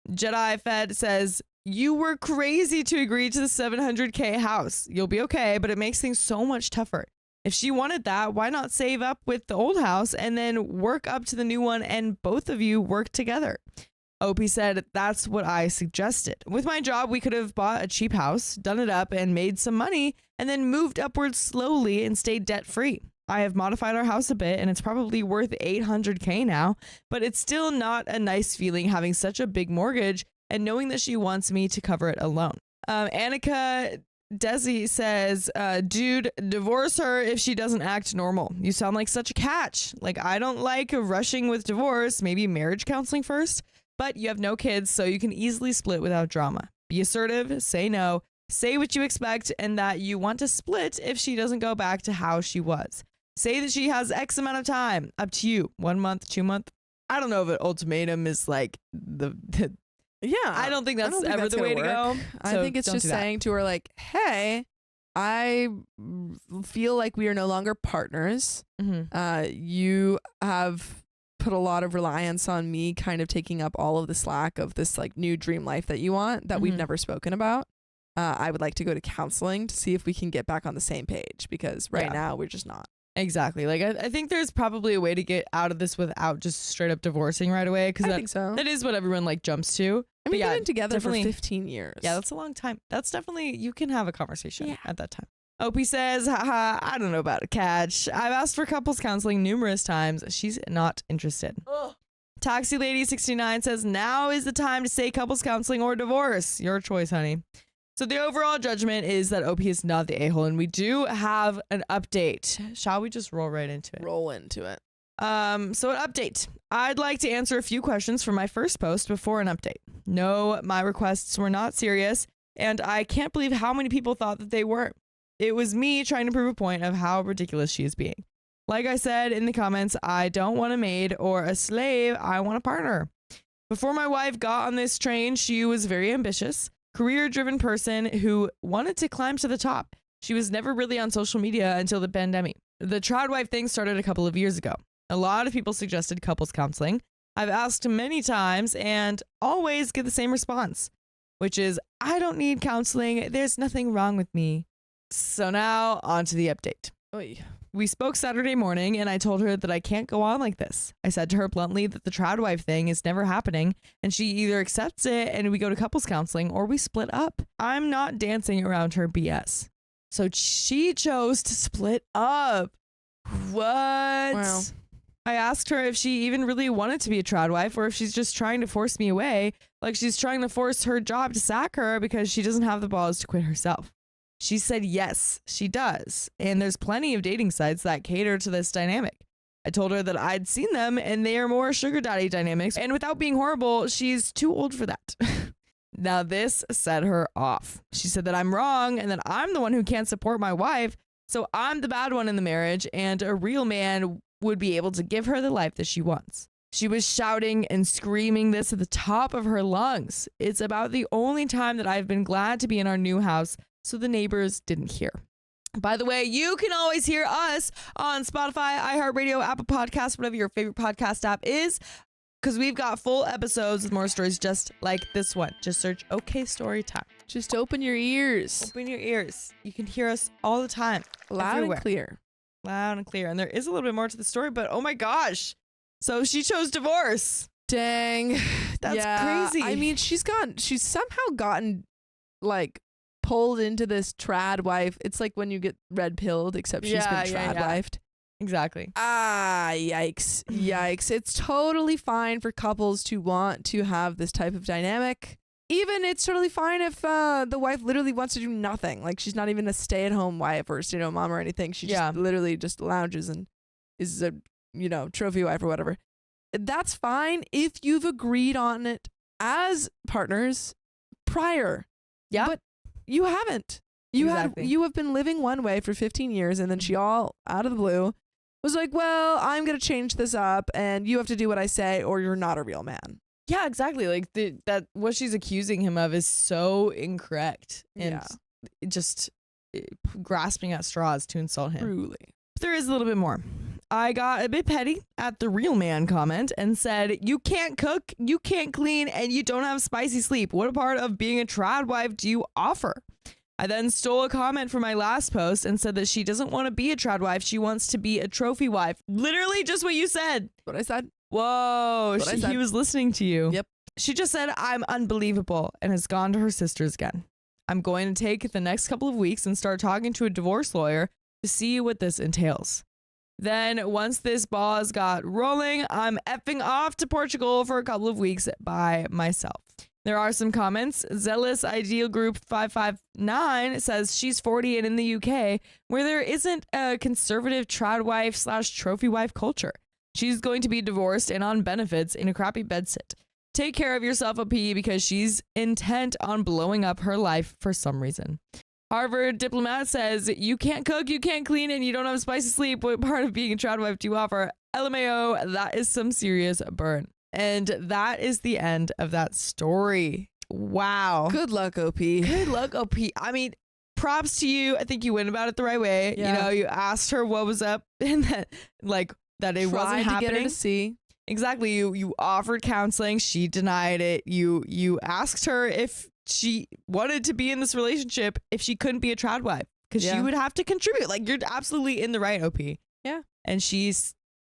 Jedi Fed says, you were crazy to agree to the $700K house. You'll be okay, but it makes things so much tougher. If she wanted that, why not save up with the old house and then work up to the new one and both of you work together? OP said, that's what I suggested. With my job, we could have bought a cheap house, done it up and made some money, and then moved upwards slowly and stayed debt-free. I have modified our house a bit and it's probably worth $800K now, but it's still not a nice feeling having such a big mortgage and knowing that she wants me to cover it alone. Annika Desi says, dude, divorce her if she doesn't act normal. You sound like such a catch. Like, I don't like rushing with divorce, maybe marriage counseling first, but you have no kids, so you can easily split without drama. Be assertive, say no, say what you expect, and that you want to split if she doesn't go back to how she was. Say that she has X amount of time. Up to you. 1 month, 2 month. I don't know if an ultimatum is like Yeah. I don't think that's ever the way to go. I think it's just saying to her, like, hey, I feel like we are no longer partners. Mm-hmm. You have put a lot of reliance on me kind of taking up all of the slack of this like new dream life that you want that we've never spoken about. I would like to go to counseling to see if we can get back on the same page because right now we're just not. Exactly. Like, I think there's probably a way to get out of this without just straight up divorcing right away. Because I think so. That is what everyone like jumps to. I mean, yeah, been together for 15 years. Yeah, that's a long time. That's definitely, you can have a conversation at that time. OP says, haha, I don't know about a catch. I've asked for couples counseling numerous times. She's not interested. Ugh. Taxi Lady 69 says, now is the time to say couples counseling or divorce. Your choice, honey. So the overall judgment is that OP is not the a-hole, and we do have an update. Shall we just roll right into it? Roll into it. So an update. I'd like to answer a few questions from my first post before an update. No, my requests were not serious, and I can't believe how many people thought that they were. It was me trying to prove a point of how ridiculous she is being. Like I said in the comments, I don't want a maid or a slave. I want a partner. Before my wife got on this train, she was very ambitious, career-driven person who wanted to climb to the top. She was never really on social media until the pandemic. The trad wife thing started a couple of years ago. A lot of people suggested couples counseling. I've asked many times and always get the same response, which is, I don't need counseling. There's nothing wrong with me. So now on to the update. Oy. We spoke Saturday morning and I told her that I can't go on like this. I said to her bluntly that the trad wife thing is never happening and she either accepts it and we go to couples counseling or we split up. I'm not dancing around her BS. So she chose to split up. What? Wow. I asked her if she even really wanted to be a trad wife or if she's just trying to force me away, like she's trying to force her job to sack her because she doesn't have the balls to quit herself. She said yes, she does. And there's plenty of dating sites that cater to this dynamic. I told her that I'd seen them and they are more sugar daddy dynamics. And without being horrible, she's too old for that. Now this set her off. She said that I'm wrong and that I'm the one who can't support my wife. So I'm the bad one in the marriage and a real man would be able to give her the life that she wants. She was shouting and screaming this at the top of her lungs. It's about the only time that I've been glad to be in our new house so the neighbors didn't hear. By the way, you can always hear us on Spotify, iHeartRadio, Apple Podcasts, whatever your favorite podcast app is. because we've got full episodes with more stories just like this one. Just search OK Storytime. Just open your ears. Open your ears. You can hear us all the time. Loud everywhere. and clear. Loud and clear. And there is a little bit more to the story, but oh my gosh. So she chose divorce. Dang. That's crazy. I mean, she's somehow gotten like pulled into this trad wife. It's like when you get red pilled, except she's been trad wifed. Exactly. Ah, yikes. Yikes. It's totally fine for couples to want to have this type of dynamic. Even it's totally fine if the wife literally wants to do nothing. Like she's not even a stay-at-home wife or a stay-at-home mom or anything. She just literally just lounges and is a, trophy wife or whatever. That's fine if you've agreed on it as partners prior. Yeah. But you haven't. You have been living one way for 15 years, and then she all out of the blue was like, well, I'm going to change this up and you have to do what I say or you're not a real man. Yeah, exactly. Like that what she's accusing him of is so incorrect and just grasping at straws to insult him. Truly. But there is a little bit more. I got a bit petty at the real man comment and said, you can't cook, you can't clean, and you don't have spicy sleep. What part of being a trad wife do you offer? I then stole a comment from my last post and said that she doesn't want to be a trad wife. She wants to be a trophy wife. Literally just what you said. What I said. Whoa. He was listening to you. Yep. She just said, I'm unbelievable, and has gone to her sisters again. I'm going to take the next couple of weeks and start talking to a divorce lawyer to see what this entails. Then once this ball has got rolling, I'm effing off to Portugal for a couple of weeks by myself. There are some comments. Zealous Ideal Group 559 says she's 40 and in the UK, where there isn't a conservative trad wife / trophy wife culture. She's going to be divorced and on benefits in a crappy bedsit. Take care of yourself, OP, because she's intent on blowing up her life for some reason. Harvard diplomat says, you can't cook, you can't clean, and you don't have spicy sleep. What part of being a trad wife do you offer? LMAO, that is some serious burn. And that is the end of that story. Wow. Good luck, OP. Good luck, OP. I mean, props to you. I think you went about it the right way. Yeah. You asked her what was up and that it wasn't happening. To get her to see. Exactly. You offered counseling. She denied it. You asked her if she wanted to be in this relationship if she couldn't be a trad wife because she would have to contribute. Like, you're absolutely in the right, OP. Yeah. And she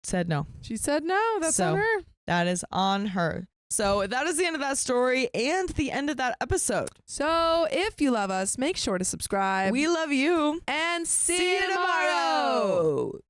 said no. She said no. That's on her. That is on her. So that is the end of that story and the end of that episode. So if you love us, make sure to subscribe. We love you. And see you tomorrow.